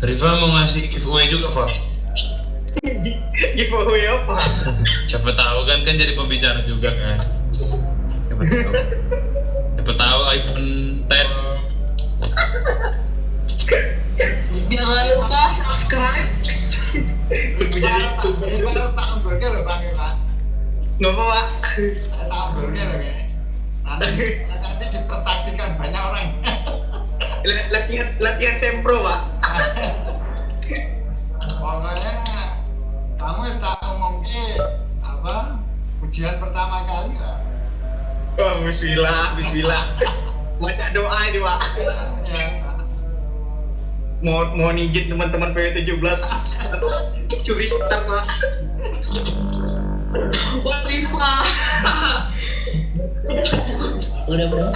Riva mau ngasih giveaway juga, Pak. Giveaway apa? Siapa tahu kan jadi pembicara juga kan. Siapa tahu. Siapa tahu iPhone 10. Jangan lupa subscribe. Menjadi Ini baru tahun berke loh Bang ya Pak. ngapa Pak? Ada tahun berke loh kayak. Nanti dipersaksikan banyak orang. Latihan sempro Pak. Pokoknya kamu tak ngomongin apa ujian pertama kali lah. Wah, bismillah. Baca doa ini Pak. Ya. Mau nijit teman-teman PW17 curi start Pak. Buat Riva. Udah bro.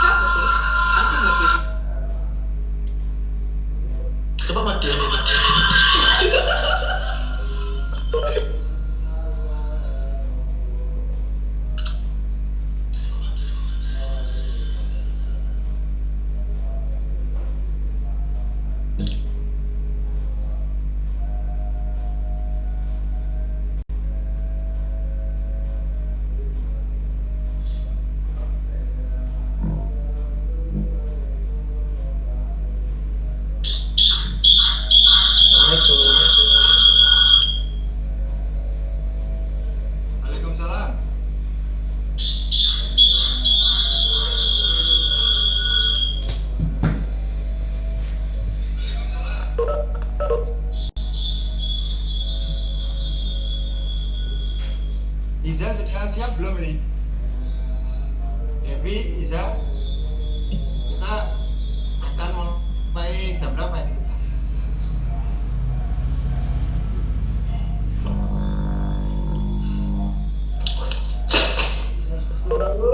Siapa tuh? Aku ngerti. Coba matiin. Waalaikumsalam. Iza sudah siap belum ini? Devi, Iza, kita akan mulai jam berapa ini? Ibu.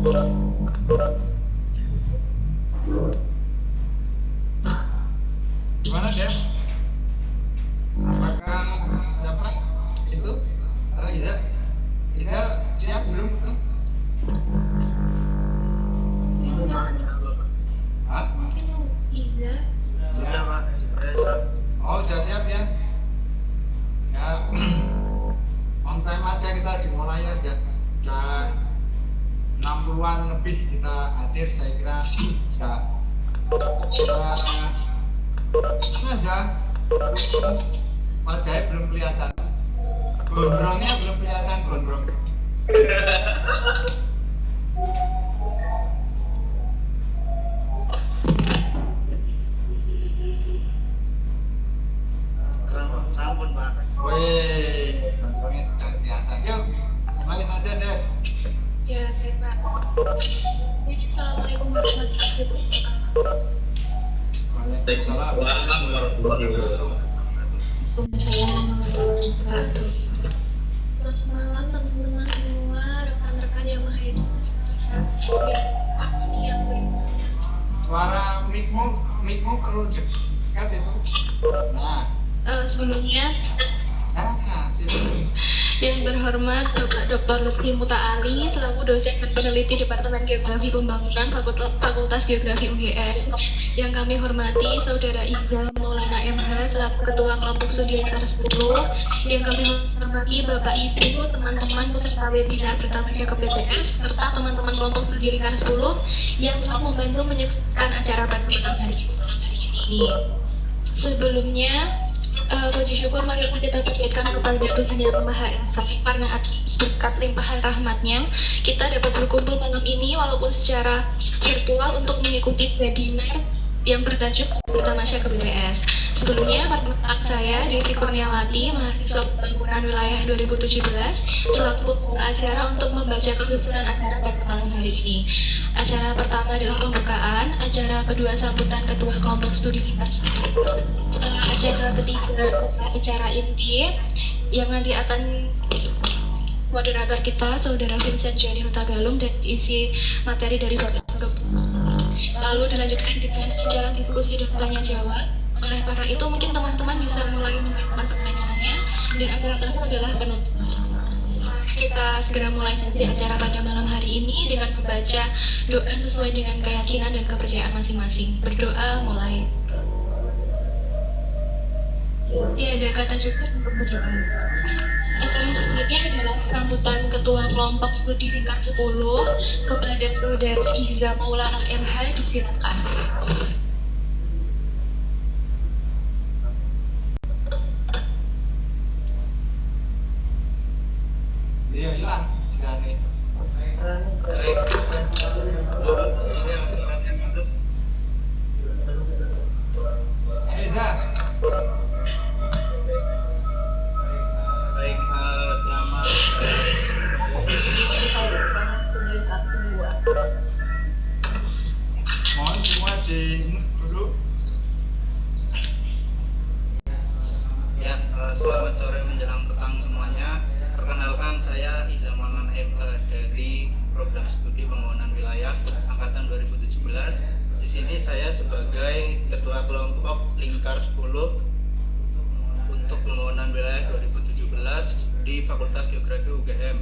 Gimana Dev? Apakah siapa itu? Izal? Izal siap belum? Hah? Iza. Sudah Pak. Oh sudah siap ya? Ya on time aja, kita dimulai aja. Udah 60-an lebih kita hadir, saya kira sudah ini aja. Wajahnya belum kelihatan, gondrongnya belum kelihatan, gondrong. Sampun Pak. Wih, gondrongnya sudah kelihatan. Yuk, mulai saja deh. Ya, baik Pak. Jadi, Assalamualaikum warahmatullahi wabarakatuh. Waalaikumsalam. Warahmatullahi wabarakatuh. Selamat malam teman-teman semua, rekan-rekan yang mahasiswa yang Suara mikmu perlu dekat itu. Nah, sebelumnya sini. yang terhormat Bapak Dr. Lutfi Mutaali selaku dosen dan peneliti Departemen Geografi Pembangunan Fakultas Geografi UGM. Yang kami hormati Saudara Iza Maulana MH selaku Ketua Kelompok Studi Lingkar 10. Yang kami hormati Bapak Ibu, teman-teman peserta webinar Bertanggung ke BTS serta teman-teman kelompok studi Lingkar 10 yang telah membantu menyukseskan acara pada malam hari ini. Sebelumnya, puji syukur mari kita panjatkan kepada Tuhan Yang Maha Esa, karena atas berkat limpahan rahmatnya kita dapat berkumpul malam ini walaupun secara virtual untuk mengikuti webinar yang bertajuk Bertamasya ke BTS. Sebelumnya, perkenalkan saya Devi Kurniawati, mahasiswa Pembangunan Wilayah 2017, selaku pembuka acara untuk membacakan susunan acara pada malam hari ini. Acara pertama adalah pembukaan, acara kedua sambutan Ketua Kelompok Studi Lingkar 10. Acara ketiga acara inti yang nanti akan moderator kita Saudara Vincent Jani Hutagalung dan isi materi dari Bapak Dr. Lalu dilanjutkan dengan acara diskusi dan tanya jawab. Oleh karena itu mungkin teman-teman bisa mulai menyiapkan pertanyaannya, dan acara terakhir adalah penutup. Kita segera mulai sesi acara pada malam hari ini dengan membaca doa sesuai dengan keyakinan dan kepercayaan masing-masing. Berdoa mulai. Tiada kata cukup untuk berdoa. Acara selanjutnya adalah sambutan Ketua Kelompok Studi Lingkar 10 kepada Saudara Iza Maulana MH, disilakan. Iya, hilang bisa nih. Eza. Baik, selamat. Mohon semua di dulu. Ya, selamat sore menjelang petang semuanya. Perkenalkan, saya Iza Maulana MH dari Program Studi Pembangunan Wilayah Angkatan 2017. Di sini saya sebagai Ketua Kelompok Lingkar 10 untuk Pembangunan Wilayah 2017 di Fakultas Geografi UGM.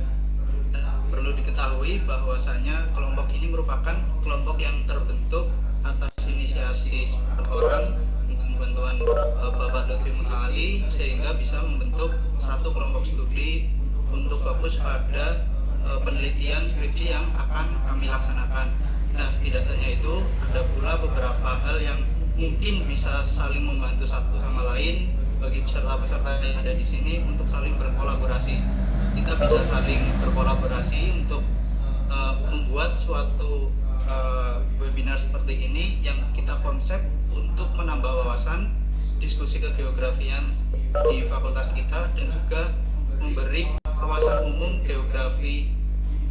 Perlu diketahui bahwasanya kelompok ini merupakan kelompok yang terbentuk atas inisiasi seorang dengan bantuan Bapak Lutfi Mutaali, sehingga bisa membentuk satu kelompok studi untuk fokus pada penelitian skripsi yang akan kami laksanakan. Nah, tidak hanya itu, ada pula beberapa hal yang mungkin bisa saling membantu satu sama lain bagi peserta-peserta yang ada di sini untuk saling berkolaborasi. Kita bisa saling berkolaborasi untuk membuat suatu webinar seperti ini yang kita konsep untuk menambah wawasan diskusi kegeografian di fakultas kita dan juga memberi wawasan umum geografi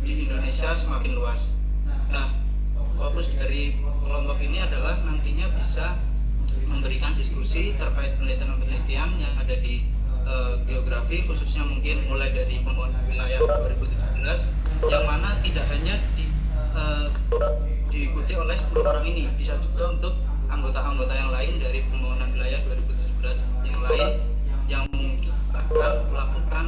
di Indonesia semakin luas. Nah, fokus dari kelompok ini adalah nantinya bisa memberikan diskusi terkait penelitian-penelitian yang ada di geografi, khususnya mungkin mulai dari pembangunan wilayah 2017, yang mana tidak hanya diikuti oleh 10 orang ini, bisa juga untuk anggota-anggota yang lain dari pembangunan wilayah 2017 yang lain yang mungkin akan melakukan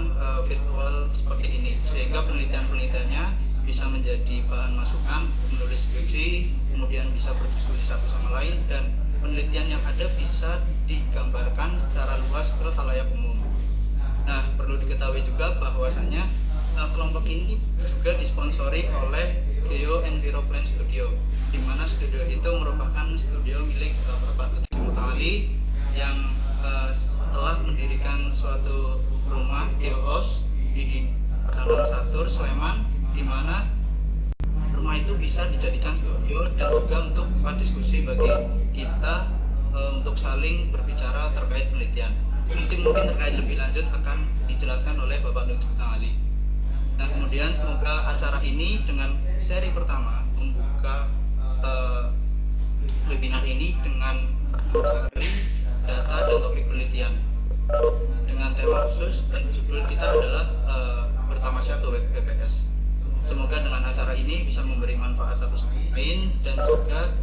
virtual seperti ini, sehingga penelitian-penelitiannya bisa menjadi bahan masukan menulis skripsi, kemudian bisa berdiskusi satu sama lain, dan penelitian yang ada bisa digambarkan secara luas ke khalayak umum. Nah, perlu diketahui juga bahwasannya kelompok ini juga disponsori oleh Geo Enviro Plan Studio, di mana studio itu merupakan studio milik Bapak Lutfi Mutaali yang telah mendirikan suatu rumah Geohouse di Dalam Satur, Sleman, di mana rumah itu bisa dijadikan studio dan juga untuk tempat diskusi bagi kita untuk saling berbicara terkait penelitian. Mungkin terkait lebih lanjut akan dijelaskan oleh Bapak Lutfi Mutaali. Nah, kemudian semoga acara ini dengan seri pertama membuka webinar ini dengan mencari data dan topik penelitian dengan tema khusus, dan judul kita adalah bertamasya ke BPS. Semoga dengan acara ini bisa memberi manfaat satu sama lain dan juga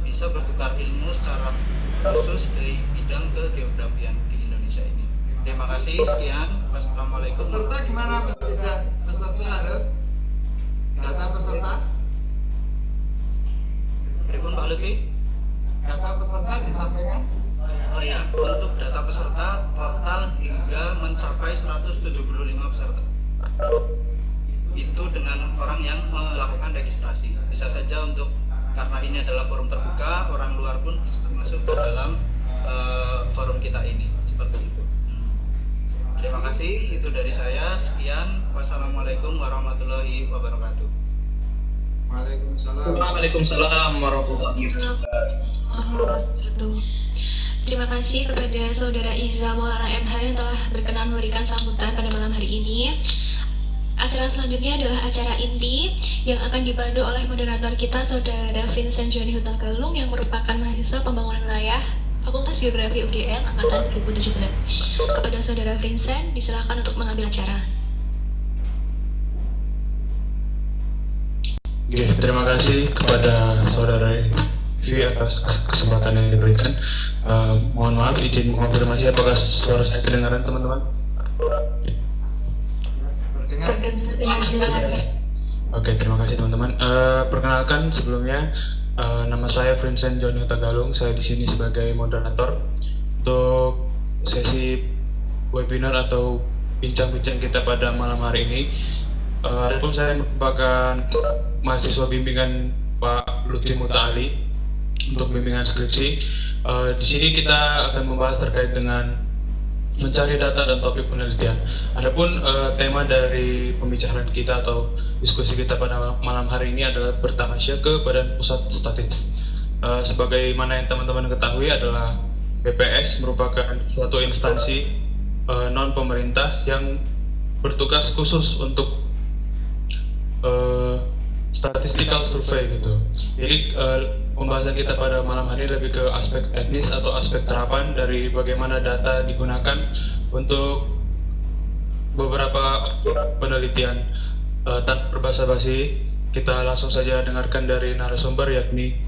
bisa bertukar ilmu secara khusus dari bidang kegeografian di Indonesia ini. Terima kasih, sekian. Wassalamualaikum. Peserta gimana Mas Iza? Peserta halo? Data peserta? Pripun Pak Lutfi? Data peserta disampaikan? Oh ya, untuk data peserta total hingga mencapai 175 peserta. Itu dengan orang yang melakukan registrasi. Bisa saja untuk, karena ini adalah forum terbuka, orang luar pun bisa masuk ke dalam forum kita ini. Seperti itu. Terima kasih, itu dari saya. Sekian. Wassalamualaikum warahmatullahi wabarakatuh. Waalaikumsalam. Waalaikumsalam warahmatullahi Wabarakatuh. Terima kasih kepada Saudara Iza Maulana MH yang telah berkenan memberikan sambutan pada malam hari ini. Acara selanjutnya adalah acara inti yang akan dipandu oleh moderator kita Saudara Vincent Joni Hutagalung yang merupakan mahasiswa pembangunan wilayah Fakultas Geografi UGM angkatan 2017. Kepada Saudara Vincent, diserahkan untuk mengambil acara. Oke, terima kasih kepada Saudara Vivi atas kesempatan yang diberikan. Mohon maaf, izin mengonfirmasi apakah suara saya kedengaran teman-teman? Oke, terima kasih teman-teman. Perkenalkan sebelumnya, nama saya Vincent Joni Hutagalung. Saya di sini sebagai moderator untuk sesi webinar atau bincang-bincang kita pada malam hari ini. Adapun saya merupakan mahasiswa bimbingan Pak Lutfi Mutaali untuk bimbingan skripsi. Di sini kita akan membahas terkait dengan mencari data dan topik penelitian. Adapun tema dari pembicaraan kita atau diskusi kita pada malam hari ini adalah bertamasya ke Badan Pusat Statistik. Sebagaimana yang teman-teman ketahui adalah BPS merupakan suatu instansi non pemerintah yang bertugas khusus untuk statistical survey gitu. Jadi pembahasan kita pada malam hari lebih ke aspek teknis atau aspek terapan dari bagaimana data digunakan untuk beberapa penelitian. Tanpa berbasa-basi, kita langsung saja dengarkan dari narasumber yakni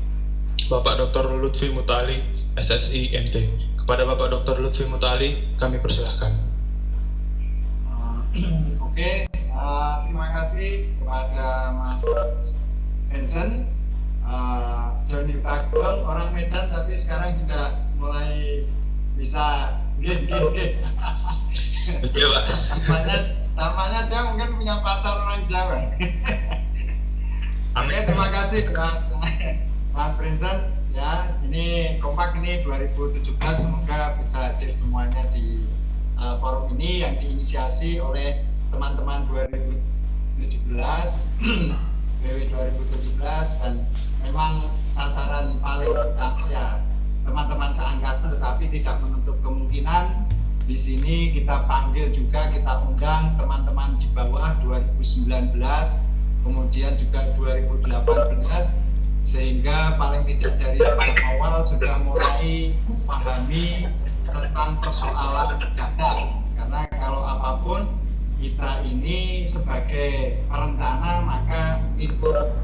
Bapak Dr. Lutfi Mutaali, SSI MT. Kepada Bapak Dr. Lutfi Mutaali, kami persilahkan. Oke, terima kasih kepada Mas Vincent Joni Hutagalung, orang Medan tapi sekarang sudah mulai bisa Betul, Pak. Tampaknya dia mungkin punya pacar orang Jawa. Oke, terima kasih Mas Vincent. Ya, ini kompak ini 2017, semoga bisa hadir semuanya di forum ini yang diinisiasi oleh teman-teman 2017 BW 2017, dan memang sasaran paling utama ya teman-teman seangkatan, tetapi tidak menutup kemungkinan di sini kita panggil juga, kita undang teman-teman di bawah 2019, kemudian juga 2018, sehingga paling tidak dari sejak awal sudah mulai memahami tentang persoalan data. Karena kalau apapun kita ini sebagai perencana, maka input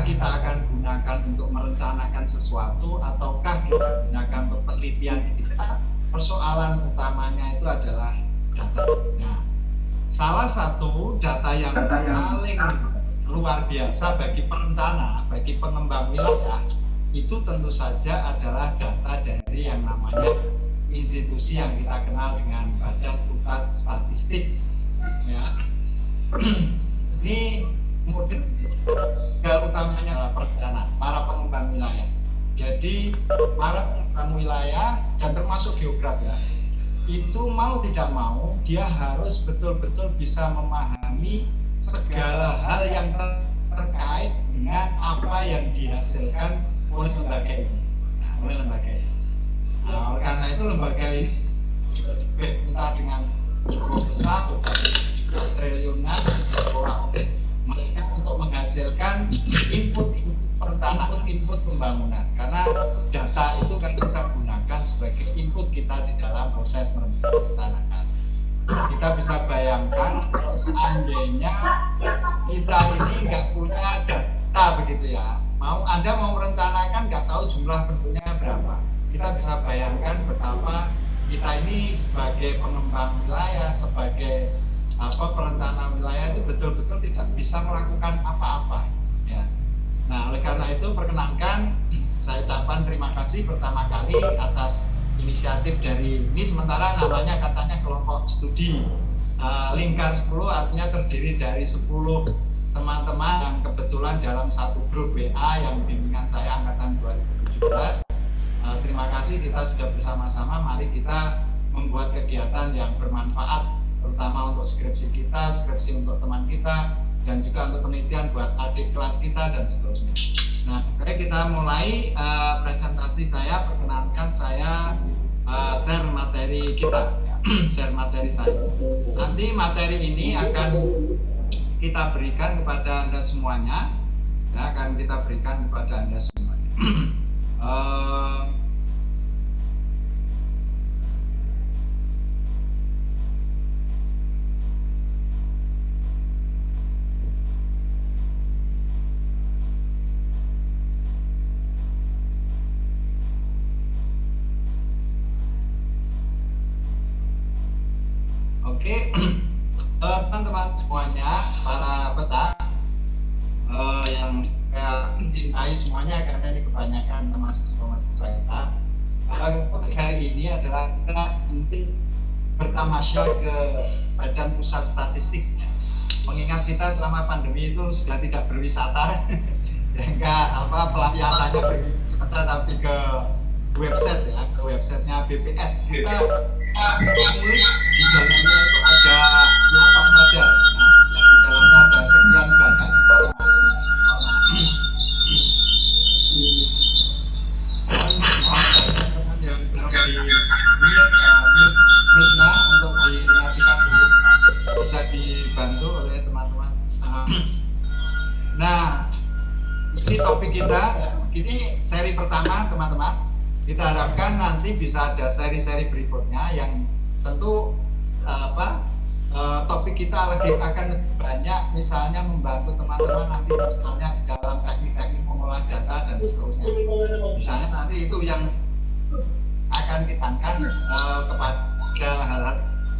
apakah kita akan gunakan untuk merencanakan sesuatu ataukah kita gunakan untuk penelitian kita, persoalan utamanya itu adalah data. Nah, salah satu data yang paling luar biasa bagi perencana, bagi pengembang wilayah, itu tentu saja adalah data dari yang namanya institusi yang kita kenal dengan Badan Pusat Statistik. Ya. Ini model utamanya adalah perencana, para pengembang wilayah. Jadi para pengembang wilayah dan termasuk geograf ya, itu mau tidak mau dia harus betul-betul bisa memahami segala hal yang terkait dengan apa yang dihasilkan oleh lembaga ini. Oleh karena itu lembaga ini juga entah dengan cukup besar, juga triliunan dolar mereka untuk menghasilkan input perencanaan, input pembangunan. Karena data itu kan kita gunakan sebagai input kita di dalam proses merencanakan. Kita bisa bayangkan kalau seandainya kita ini nggak punya data begitu ya, Anda mau merencanakan nggak tahu jumlah penduduknya berapa, kita bisa bayangkan betapa kita ini sebagai pengembang wilayah, sebagai perencana wilayah itu betul-betul tidak bisa melakukan apa-apa ya. Nah, oleh karena itu perkenankan saya ucapkan terima kasih pertama kali atas inisiatif dari ini, sementara namanya katanya kelompok studi lingkar 10, artinya terdiri dari 10 teman-teman yang kebetulan dalam satu grup WA yang bimbingan saya angkatan 2017. Terima kasih, kita sudah bersama-sama, mari kita membuat kegiatan yang bermanfaat terutama untuk skripsi kita, skripsi untuk teman kita, dan juga untuk penelitian buat adik kelas kita dan seterusnya. Nah, baik, kita mulai presentasi saya. Perkenankan saya share materi kita, share materi saya. Nanti materi ini akan kita berikan kepada Anda semuanya, ya, akan kita berikan kepada Anda semuanya. Oke, teman-teman semuanya, para peta yang saya cintai semuanya, karena ini kebanyakan mahasiswa-mahasiswa kita. Topik hari ini adalah kita nanti bertamasya ke Badan Pusat Statistik. Mengingat kita selama pandemi itu sudah tidak berwisata, enggak pelampiasannya berwisata tapi ke website ya, ke websitenya BPS. Kita di dalamnya itu ada apa saja, nah, di dalamnya ada sekian banyak informasi. Bisa teman-teman yang belum di mute-nya untuk dimatikan dulu, bisa dibantu oleh teman-teman. Nah, ini topik kita, ini seri pertama teman-teman. Kita harapkan nanti bisa ada seri-seri berikutnya yang tentu topik kita lagi akan lebih banyak, misalnya membantu teman-teman nanti misalnya dalam teknik-teknik mengolah data dan seterusnya. Misalnya nanti itu yang akan kita angkat kepada hal-hal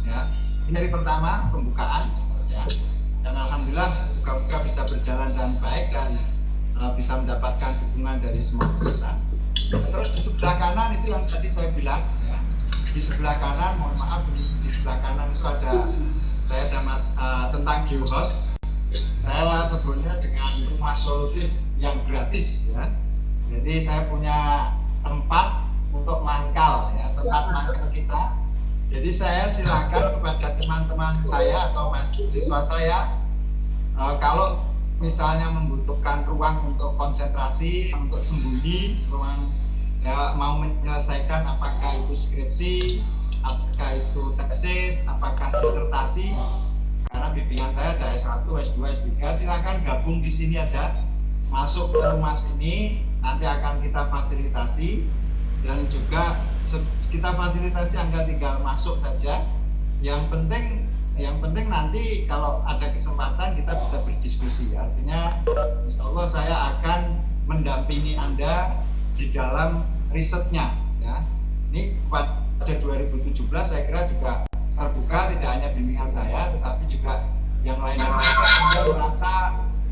ya. Ini dari pertama pembukaan ya. Dan alhamdulillah buka-buka bisa berjalan dengan baik dan bisa mendapatkan dukungan dari semua peserta. Terus di sebelah kanan itu yang tadi saya bilang ya, di sebelah kanan, mohon maaf, di sebelah kanan itu saya ada tentang GeoHost. Saya sebutnya dengan rumah solutif yang gratis ya. Jadi saya punya tempat untuk mangkal ya, tempat mangkal kita. Jadi saya silakan kepada teman-teman saya atau mahasiswa saya, kalau misalnya membutuhkan ruang untuk konsentrasi, untuk sembunyi, ruang ya, mau menyelesaikan apakah itu skripsi, apakah itu tesis, apakah disertasi, karena bimbingan saya ada S1, S2, S3, silakan gabung di sini aja, masuk ke rumah sini, nanti akan kita fasilitasi, dan juga kita fasilitasi Anda tinggal masuk saja. Yang penting yang penting nanti kalau ada kesempatan kita bisa berdiskusi. Artinya insya Allah saya akan mendampingi Anda di dalam risetnya ya. Ini pada 2017 saya kira juga terbuka, tidak hanya bimbingan saya tetapi juga yang lainnya. Jika Anda merasa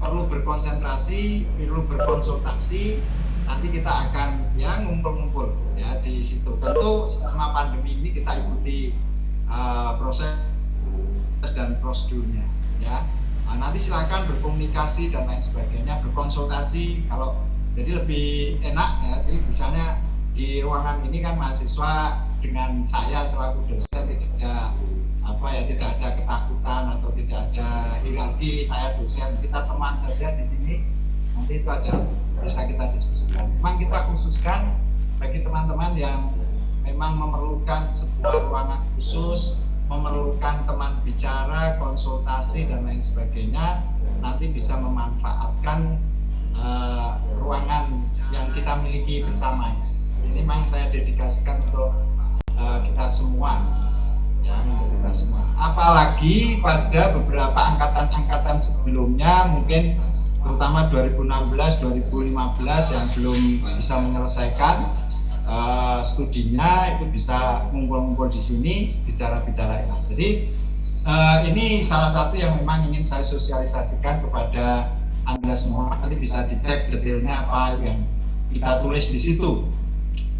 perlu berkonsentrasi, perlu berkonsultasi, nanti kita akan ya ngumpul-ngumpul ya di situ. Tentu selama pandemi ini kita ikuti proses dan prosedurnya ya. Nanti silakan berkomunikasi dan lain sebagainya, berkonsultasi kalau jadi lebih enak ya. Jadi misalnya di ruangan ini kan mahasiswa dengan saya selaku dosen tidak ada ketakutan atau tidak ada hierarki saya dosen, kita teman saja di sini, nanti itu ada bisa kita diskusikan. Memang kita khususkan bagi teman-teman yang memang memerlukan sebuah ruangan khusus, memerlukan teman bicara, konsultasi dan lain sebagainya, nanti bisa memanfaatkan ruangan yang kita miliki bersama. Ini memang saya dedikasikan untuk kita semua, ya, untuk kita semua. Apalagi pada beberapa angkatan-angkatan sebelumnya, mungkin terutama 2016, 2015 yang belum bisa menyelesaikan studinya, itu bisa ngumpul-ngumpul di sini bicara-bicara ini. Jadi ini salah satu yang memang ingin saya sosialisasikan kepada Anda semua. Nanti bisa dicek detailnya apa yang kita tulis di situ.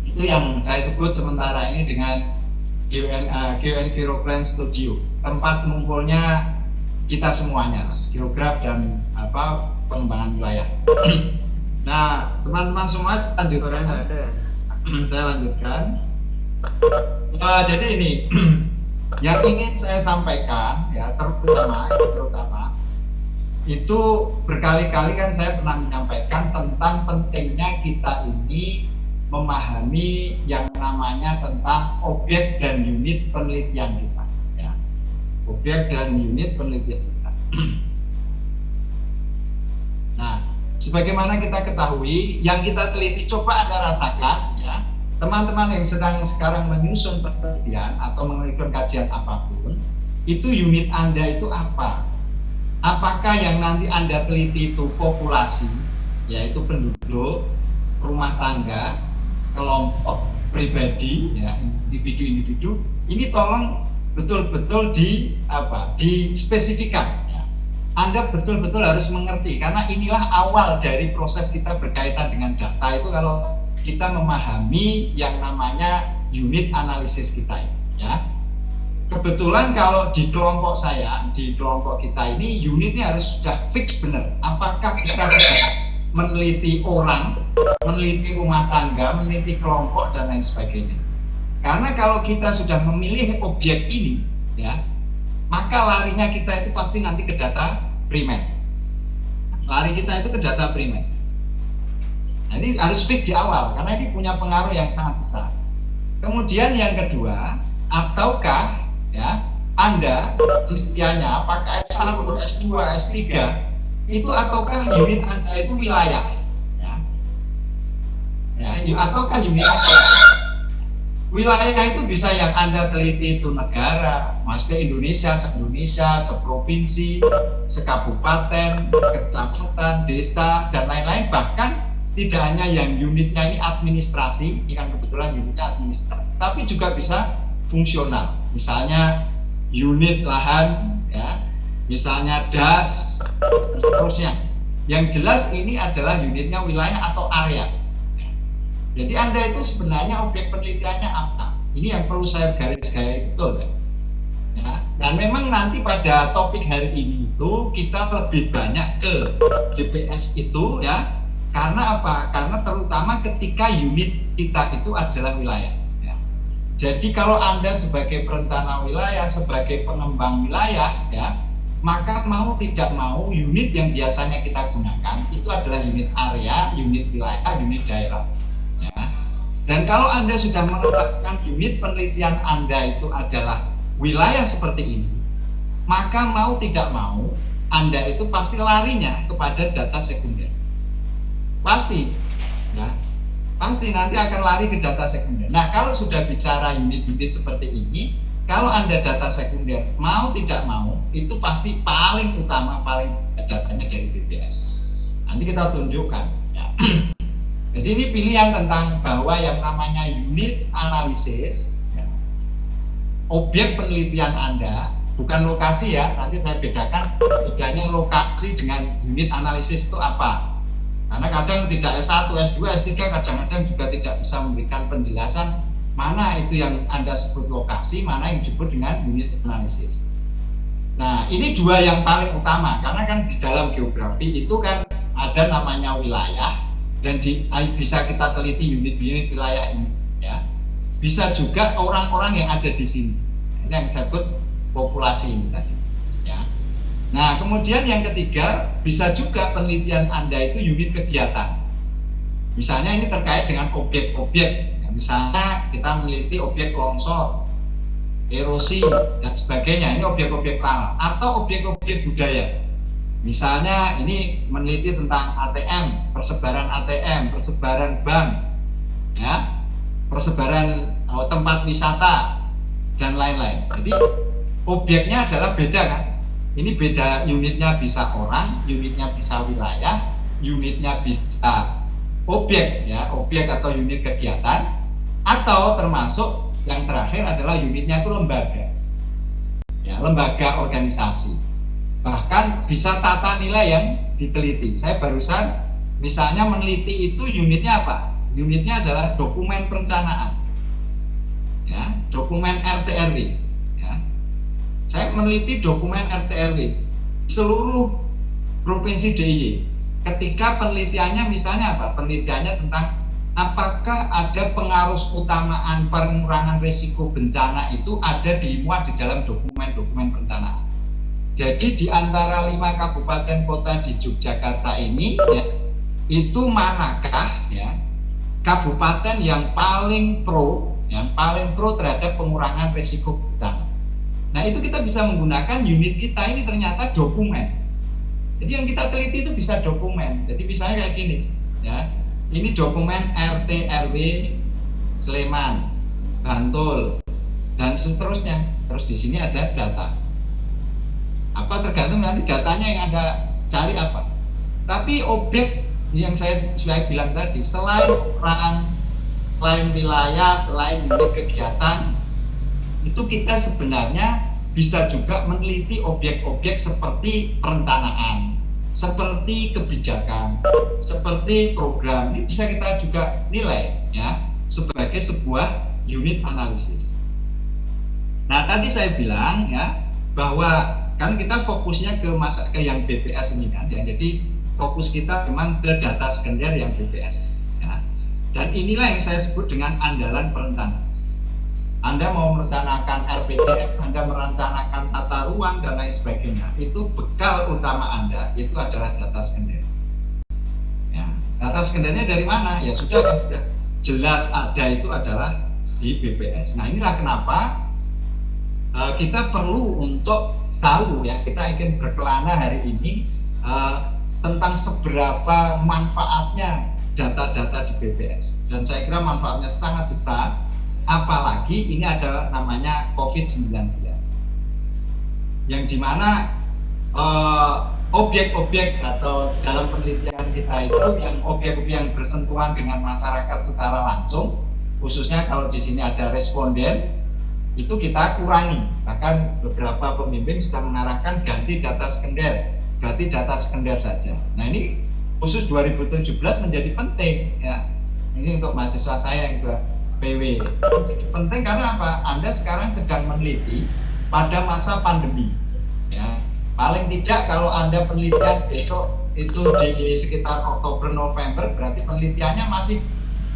Itu yang saya sebut sementara ini dengan GeoEnviroPlan Studio, tempat mengumpulnya kita semuanya, geograf dan pengembangan wilayah. Nah, teman-teman semua lanjutkan. Saya lanjutkan. Jadi ini yang ingin saya sampaikan ya, terutama itu berkali-kali kan saya pernah menyampaikan tentang pentingnya kita ini memahami yang namanya tentang objek dan unit penelitian kita ya. Objek dan unit penelitian kita. Nah, sebagaimana kita ketahui, yang kita teliti, coba Anda rasakan ya, teman-teman yang sedang sekarang menyusun penelitian atau melakukan kajian apapun, itu unit Anda itu apa? Apakah yang nanti Anda teliti itu populasi, yaitu penduduk, rumah tangga, kelompok, pribadi, ya, individu-individu? Ini tolong betul-betul dispesifikan. Ya. Anda betul-betul harus mengerti, karena inilah awal dari proses kita berkaitan dengan data itu, kalau kita memahami yang namanya unit analisis kita ini. Ya. Kebetulan kalau di kelompok saya, di kelompok kita ini, unitnya harus sudah fix benar. Apakah kita sudah meneliti orang, meneliti rumah tangga, meneliti kelompok dan lain sebagainya. Karena kalau kita sudah memilih objek ini, ya, maka larinya kita itu pasti nanti ke data primer. Lari kita itu ke data primer. Nah, ini harus fix di awal karena ini punya pengaruh yang sangat besar. Kemudian yang kedua, ataukah ya Anda penelitiannya apakah S1, S2, S3 itu, ataukah unit Anda itu wilayah ya, ataukah unit Anda wilayah itu bisa yang Anda teliti itu negara, maksudnya Indonesia, se-Indonesia, seprovinsi, sekabupaten, kecamatan, desa dan lain-lain. Bahkan tidak hanya yang unitnya ini administrasi, ini kan kebetulan unitnya administrasi, tapi juga bisa fungsional, misalnya unit lahan ya, misalnya das dan seterusnya. Yang jelas ini adalah unitnya wilayah atau area. Jadi Anda itu sebenarnya objek penelitiannya apa? Ini yang perlu saya garis-garis betul ya. Dan memang nanti pada topik hari ini itu kita lebih banyak ke GPS itu ya. Karena apa? Karena terutama ketika unit kita itu adalah wilayah. Jadi kalau Anda sebagai perencana wilayah, sebagai pengembang wilayah ya, maka mau tidak mau unit yang biasanya kita gunakan itu adalah unit area, unit wilayah, unit daerah ya. Dan kalau Anda sudah menetapkan unit penelitian Anda itu adalah wilayah seperti ini, maka mau tidak mau Anda itu pasti larinya kepada data sekunder. Pasti ya. Pasti nanti akan lari ke data sekunder. Nah, kalau sudah bicara unit-unit seperti ini, kalau Anda data sekunder, mau tidak mau, itu pasti paling utama, paling datanya dari BPS. Nanti kita tunjukkan. Ya. Jadi ini pilihan tentang bahwa yang namanya unit analisis, ya, objek penelitian Anda, bukan lokasi ya, nanti saya bedakan bedanya lokasi dengan unit analisis itu apa. Karena kadang tidak S1, S2, S3 kadang-kadang juga tidak bisa memberikan penjelasan mana itu yang Anda sebut lokasi, mana yang disebut dengan unit analisis. Nah, ini dua yang paling utama, karena kan di dalam geografi itu kan ada namanya wilayah, dan bisa kita teliti unit-unit wilayah ini, ya. Bisa juga orang-orang yang ada di sini, ini yang disebut populasi ini tadi, ya. Nah, kemudian yang ketiga, bisa juga penelitian Anda itu unit kegiatan. Misalnya ini terkait dengan objek-objek, ya, misalnya kita meneliti objek longsor, erosi, dan sebagainya, ini objek-objek tanah, atau objek-objek budaya. Misalnya ini meneliti tentang ATM, persebaran bank, ya, persebaran tempat wisata, dan lain-lain. Jadi objeknya adalah beda kan? Ini beda, unitnya bisa orang, unitnya bisa wilayah, unitnya bisa objek, ya, objek atau unit kegiatan, atau termasuk yang terakhir adalah unitnya itu lembaga, ya, lembaga organisasi. Bahkan bisa tata nilai yang diteliti. Saya barusan misalnya meneliti itu unitnya apa? Unitnya adalah dokumen perencanaan, ya, dokumen RT/RW. Ya. Saya meneliti dokumen RT/RW seluruh provinsi DIY. Ketika penelitiannya misalnya apa? Penelitiannya tentang apakah ada pengaruh utamaan pengurangan risiko bencana itu ada dimuat di dalam dokumen-dokumen perencanaan. Jadi di antara 5 kabupaten kota di Yogyakarta ini, ya, itu manakah, ya, kabupaten yang paling pro terhadap pengurangan risiko bencana. Nah, itu kita bisa menggunakan unit kita ini ternyata dokumen. Jadi yang kita teliti itu bisa dokumen. Jadi misalnya kayak gini, ya, ini dokumen RT/RW Sleman, Bantul, dan seterusnya. Terus di sini ada data. Apa tergantung nanti datanya yang Anda cari apa. Tapi objek yang saya bilang tadi, selain orang, selain wilayah, selain unit kegiatan, itu kita sebenarnya bisa juga meneliti objek-objek seperti perencanaan, seperti kebijakan, seperti program. Ini bisa kita juga nilai, ya, sebagai sebuah unit analisis. Nah, tadi saya bilang, ya, bahwa kan kita fokusnya ke yang BPS ini kan, ya. Jadi fokus kita memang ke data sekunder yang BPS, ya. Dan inilah yang saya sebut dengan andalan perencanaan. Anda mau merencanakan RPJM, Anda merencanakan tata ruang dan lain sebagainya, itu bekal utama Anda itu adalah data sekunder. Ya, data sekundernya dari mana? Ya sudah jelas ada, itu adalah di BPS. Nah, inilah kenapa kita perlu untuk tahu, ya, kita ingin berkelana hari ini tentang seberapa manfaatnya data-data di BPS, dan saya kira manfaatnya sangat besar, apalagi ini ada namanya COVID-19 yang dimana objek-objek atau dalam penelitian kita itu yang objek-objek yang bersentuhan dengan masyarakat secara langsung, khususnya kalau di sini ada responden, itu kita kurangi. Bahkan beberapa pembimbing sudah mengarahkan ganti data sekunder saja. Nah, ini khusus 2017 menjadi penting, ya. Ini untuk mahasiswa saya yang sudah PW. Jadi penting karena apa? Anda sekarang sedang meneliti pada masa pandemi, ya. Paling tidak kalau Anda penelitian besok itu di sekitar Oktober November, berarti penelitiannya masih,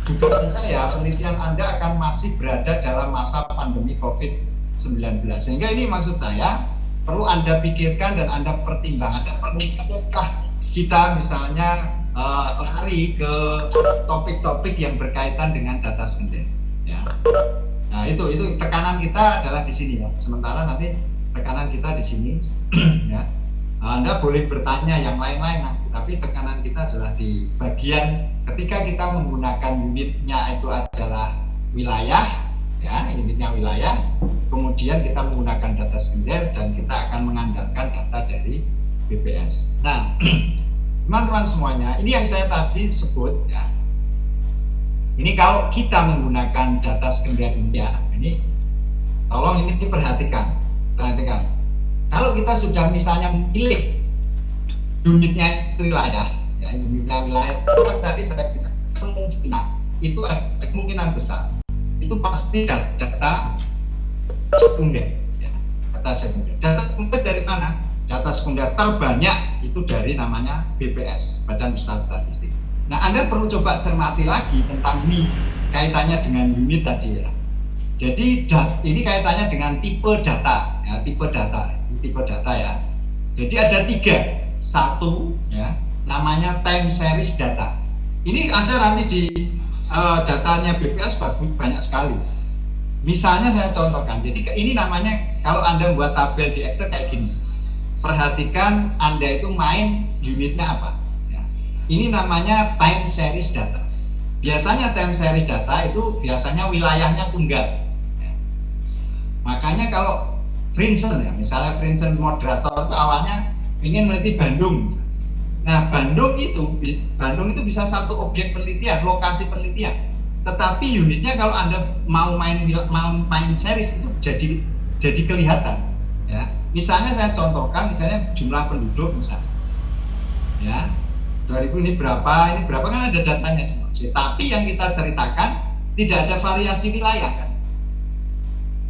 dugaan saya penelitian Anda akan masih berada dalam masa pandemi COVID-19. Sehingga ini maksud saya perlu Anda pikirkan dan Anda pertimbangkan, apakah kita misalnya lari ke topik-topik yang berkaitan dengan data sekunder, ya. Nah, itu tekanan kita adalah di sini, ya. Sementara nanti tekanan kita di sini, ya. Anda boleh bertanya yang lain-lain, tapi tekanan kita adalah di bagian ketika kita menggunakan unitnya itu adalah wilayah, ya, unitnya wilayah. kemudian kita menggunakan data sekunder dan kita akan mengandalkan data dari BPS. Nah, teman-teman semuanya, ini yang saya tadi sebut ya. Ini kalau kita menggunakan data sekunder ya, ini tolong ini diperhatikan. Kalau kita sudah misalnya memilih unitnya wilayah, ya unitnya wilayah, itu kan tadi saya bilang kemungkinan itu ada kemungkinan besar itu pasti data sekunder, ya, data sekunder. Data sekunder dari mana? Data sekunder terbanyak itu dari namanya BPS, Badan Pusat Statistik. Nah, Anda perlu coba cermati lagi tentang ini kaitannya dengan unit tadi ya. Jadi ini kaitannya dengan tipe data, ya, tipe data ya. Jadi ada 3, satu ya, namanya time series data. Ini ada nanti di datanya BPS banyak sekali. Misalnya saya contohkan, jadi ini namanya kalau Anda buat tabel di Excel kayak gini. Perhatikan Anda itu main unitnya apa. Ya. Ini namanya time series data. Biasanya time series data itu biasanya wilayahnya tunggal. Ya. Makanya kalau Frinsen ya, misalnya Frinsen moderator itu awalnya ingin meneliti Bandung. Nah, Bandung itu bisa satu objek penelitian, lokasi penelitian. Tetapi unitnya kalau Anda mau main series itu jadi kelihatan. Ya. Misalnya saya contohkan, misalnya jumlah penduduk misalnya. Ya. 2000 ini berapa kan ada datanya semua. Tapi yang kita ceritakan tidak ada variasi wilayah kan.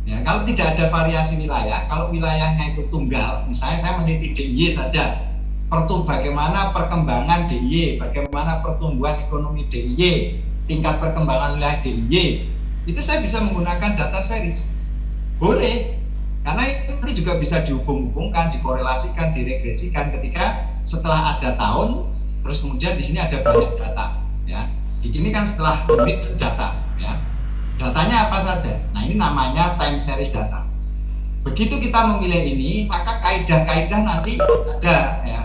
Ya, kalau tidak ada variasi wilayah, kalau wilayahnya itu tunggal, misalnya saya meneliti DIY saja. Bagaimana perkembangan DIY, bagaimana pertumbuhan ekonomi DIY, tingkat perkembangan wilayah DIY, itu saya bisa menggunakan data series. Boleh, karena itu nanti juga bisa dihubung-hubungkan, dikorelasikan, diregresikan ketika setelah ada tahun, terus kemudian di sini ada banyak data. Ya, di sini kan setelah unit data. Ya, datanya apa saja? Nah, ini namanya time series data. Begitu kita memilih ini, maka kaidah-kaidah nanti ada. Ya.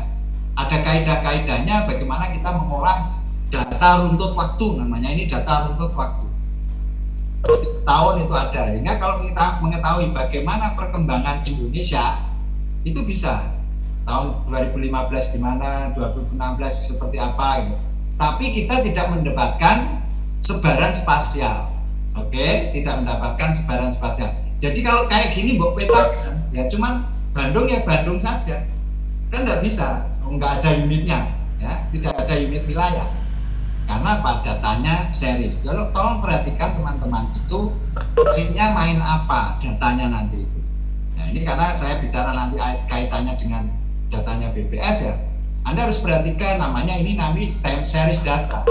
Ada kaidah-kaidahnya bagaimana kita mengolah data runtut waktu, namanya ini data runtut waktu. Setahun itu ada. Sehingga kalau kita mengetahui bagaimana perkembangan Indonesia, itu bisa tahun 2015 gimana, 2016 seperti apa gitu. Tapi kita tidak mendapatkan sebaran spasial. Oke, tidak mendapatkan sebaran spasial. Jadi kalau kayak gini mbok petakan, ya cuman Bandung ya Bandung saja. Kan nggak bisa. Nggak ada unitnya, ya, tidak ada unit wilayah, karena apa? Datanya series. Jadi tolong perhatikan teman-teman itu unitnya main apa datanya nanti itu. Nah ini karena saya bicara nanti kaitannya dengan datanya BPS ya. Anda harus perhatikan namanya ini time series data.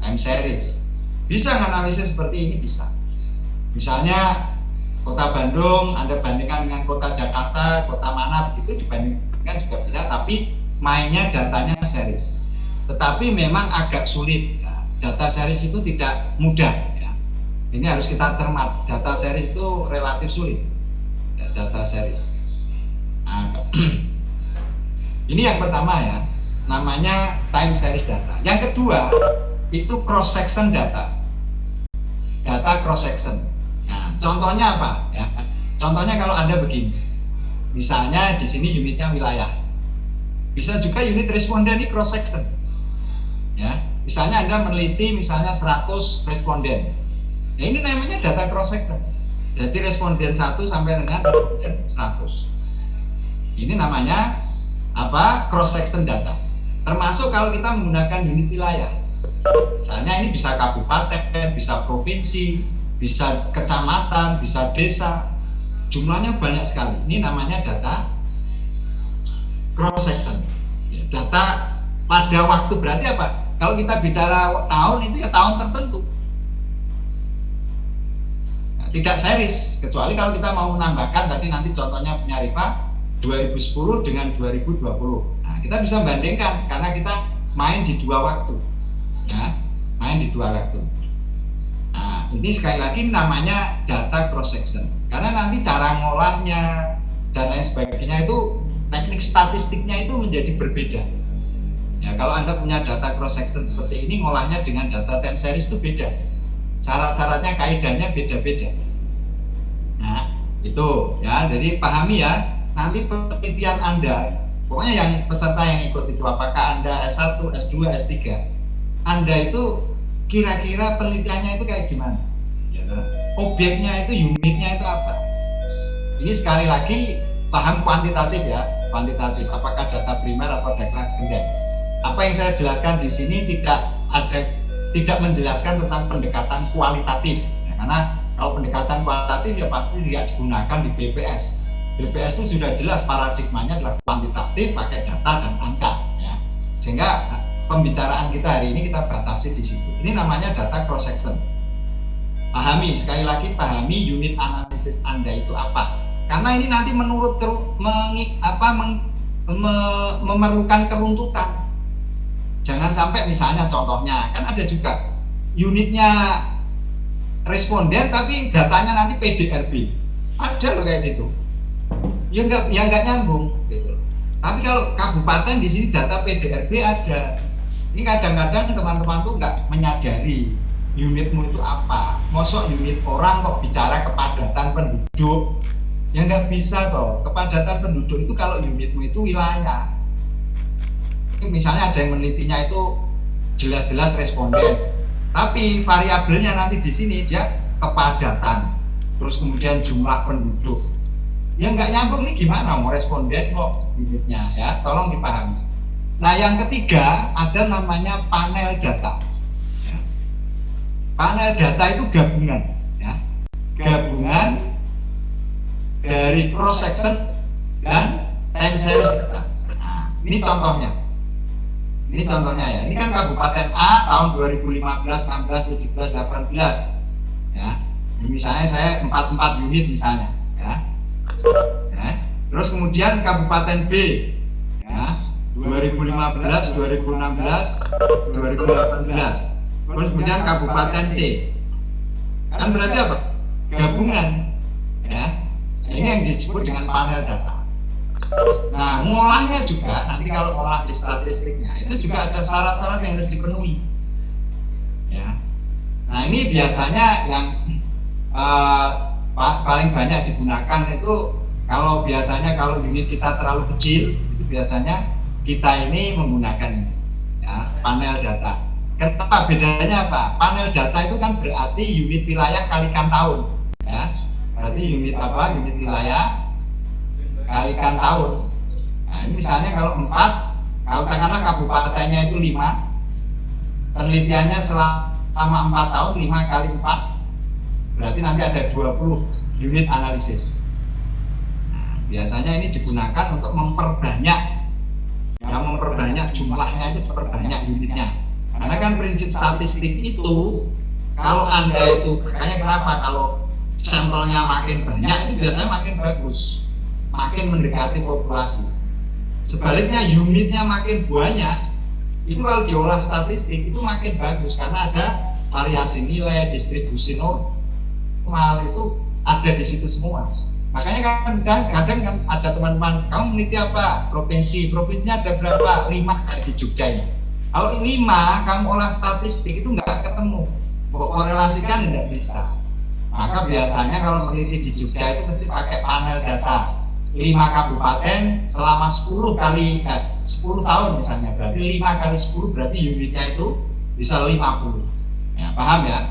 Time series. Bisa analisis seperti ini bisa. Misalnya Kota Bandung, Anda bandingkan dengan Kota Jakarta, kota mana begitu dibandingkan juga bisa, tapi mainnya datanya series. Tetapi memang agak sulit. Ya. Data series itu tidak mudah. Ya. Ini harus kita cermat. Data series itu relatif sulit. Ya, data series. Nah, ini yang pertama ya, namanya time series data. Yang kedua itu cross section data. Data cross section. Nah, contohnya apa? Ya. Contohnya kalau Anda begini. Misalnya di sini unitnya wilayah. Bisa juga unit responden ini cross section. Ya, misalnya Anda meneliti misalnya 100 responden. Nah, ini namanya data cross section. Jadi responden 1 sampai dengan responden 100. Ini namanya apa? Cross section data. Termasuk kalau kita menggunakan unit wilayah. Misalnya ini bisa kabupaten, bisa provinsi, bisa kecamatan, bisa desa. Jumlahnya banyak sekali. Ini namanya data cross section. Data pada waktu berarti apa? Kalau kita bicara tahun itu ya tahun tertentu. Nah, tidak series, kecuali kalau kita mau menambahkan tadi nanti contohnya punya Rifa 2010 dengan 2020. Nah, kita bisa bandingkan karena kita main di 2 waktu. Ya, main di 2 waktu. Nah, ini sekali lagi namanya data cross section. Karena nanti cara ngolahnya dan lain sebagainya itu teknik statistiknya itu menjadi berbeda. Ya, kalau Anda punya data cross section seperti ini, ngolahnya dengan data time series itu beda. Syarat-syaratnya, kaidahnya beda-beda. Nah, itu ya. Jadi pahami ya. Nanti penelitian Anda, pokoknya yang peserta yang ikut itu, apakah Anda S1, S2, S3, Anda itu kira-kira penelitiannya itu kayak gimana? Ya, objeknya itu, unitnya itu apa? Ini sekali lagi paham kuantitatif ya, kuantitatif. Apakah data primer atau data sekunder? Apa yang saya jelaskan di sini tidak menjelaskan tentang pendekatan kualitatif, ya, karena kalau pendekatan kualitatif ya pasti tidak digunakan di BPS. BPS itu sudah jelas paradigmanya adalah kuantitatif, pakai data dan angka, ya. Sehingga pembicaraan kita hari ini kita batasi di situ. Ini namanya data cross section. Pahami, sekali lagi pahami unit analisis Anda itu apa. Karena ini nanti menurut memerlukan keruntutan. Jangan sampai misalnya contohnya kan ada juga unitnya responden tapi datanya nanti PDRB. Ada loh kayak gitu. Ya nggak nyambung gitu. Tapi kalau kabupaten di sini data PDRB ada. Ini kadang-kadang teman-teman tuh nggak menyadari unitmu itu apa. Mosok unit orang kok bicara kepadatan penduduk. Ya nggak bisa toh. Kepadatan penduduk itu kalau unitmu itu wilayah. Misalnya ada yang menelitinya itu jelas-jelas responden. Tapi variabelnya nanti di sini dia kepadatan. Terus kemudian jumlah penduduk. Ya nggak nyambung nih gimana mau responden kok unitnya ya, tolong dipahami. Nah yang ketiga ada namanya panel data ya. Panel data itu gabungan ya, gabungan dari cross section dan time series data. Nah, ini contohnya ya, ini kan Kabupaten A tahun 2015, 16, 17, 18 ya. Misalnya saya 44 unit misalnya ya. Terus kemudian Kabupaten B ya, 2015, 2016, 2018. Terus kemudian Kabupaten C. Kan berarti apa? Gabungan ya. Ini yang disebut dengan panel data. Nah, ngolahnya juga nanti kalau olah di statistiknya itu juga ada syarat-syarat yang harus dipenuhi. Ya. Nah, ini biasanya yang paling banyak digunakan itu kalau biasanya kalau unit kita terlalu kecil itu biasanya kita ini menggunakan ini ya, panel data. Kenapa bedanya apa? Panel data itu kan berarti unit wilayah kalikan tahun ya. Berarti unit apa? Unit wilayah kalikan tahun. Nah, ini misalnya kalau 4, kalau katakanlah kabupatennya itu 5, penelitiannya selama 4 tahun 5 kali 4 berarti nanti ada 20 unit analisis. Nah, biasanya ini digunakan untuk memperbanyak jumlahnya, itu memperbanyak unitnya. Karena kan prinsip statistik itu kalau Anda itu, makanya kenapa kalau sampelnya makin banyak itu biasanya makin bagus, makin mendekati populasi. Sebaliknya unitnya makin banyak itu kalau diolah statistik itu makin bagus karena ada variasi nilai, distribusi normal itu ada di situ semua. Makanya kadang kan ada teman-teman, kamu meneliti apa? Provinsinya ada berapa? 5 kayak di Jogja ini. Kalau 5 kamu olah statistik itu nggak ketemu, korelasikan tidak bisa. Maka biasanya kalau meneliti di Jogja itu mesti pakai panel data 5 kabupaten selama 10 tahun misalnya, berarti 5 kali 10 berarti unitnya itu bisa 50 ya, paham ya?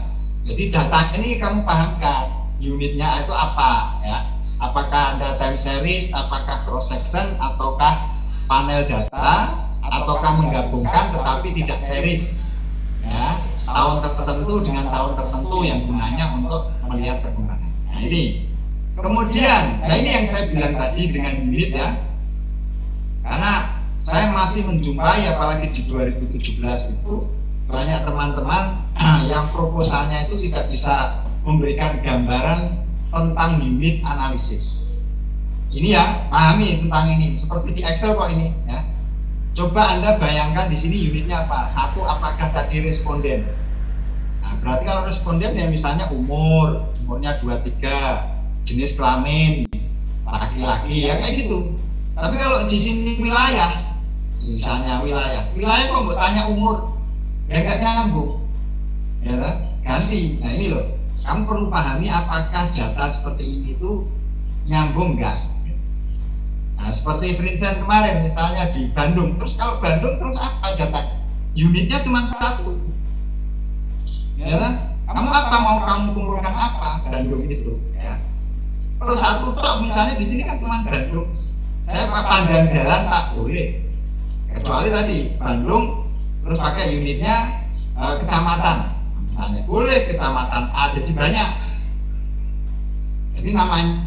Jadi data ini kamu pahamkan unitnya itu apa ya, apakah Anda time series, apakah cross section, ataukah panel data, ataukah menggabungkan tetapi tidak series ya, tahun tertentu dengan tahun tertentu yang gunanya untuk melihat perkembangan. Nah ini kemudian, nah ini yang saya bilang tadi dengan unit ya, karena saya masih menjumpai apalagi di 2017 itu banyak teman-teman yang proposalnya itu tidak bisa memberikan gambaran tentang unit analisis. Ini ya, pahami tentang ini, seperti di Excel kok ini ya. Coba Anda bayangkan di sini unitnya apa? Satu, apakah tadi responden? Nah, berarti kalau responden ya misalnya umurnya 23, jenis kelamin laki-laki ya kayak gitu. Tapi kalau di sini wilayah, misalnya wilayah kok mau tanya umur, ya nggak nyambung, ya ganti. Nah ini loh, kamu perlu pahami apakah data seperti ini itu nyambung enggak. Nah, seperti Vincent kemarin misalnya di Bandung, terus kalau Bandung terus apa data? Unitnya cuma satu. Ya, kamu apa mau kamu kumpulkan apa Bandung itu? Ya. Kalau satu tok misalnya di sini kan cuma Bandung. Saya panjang jalan tak boleh. Kecuali tadi Bandung terus pakai unitnya kecamatan. Misalnya boleh kecamatan A, jadi banyak. Jadi namanya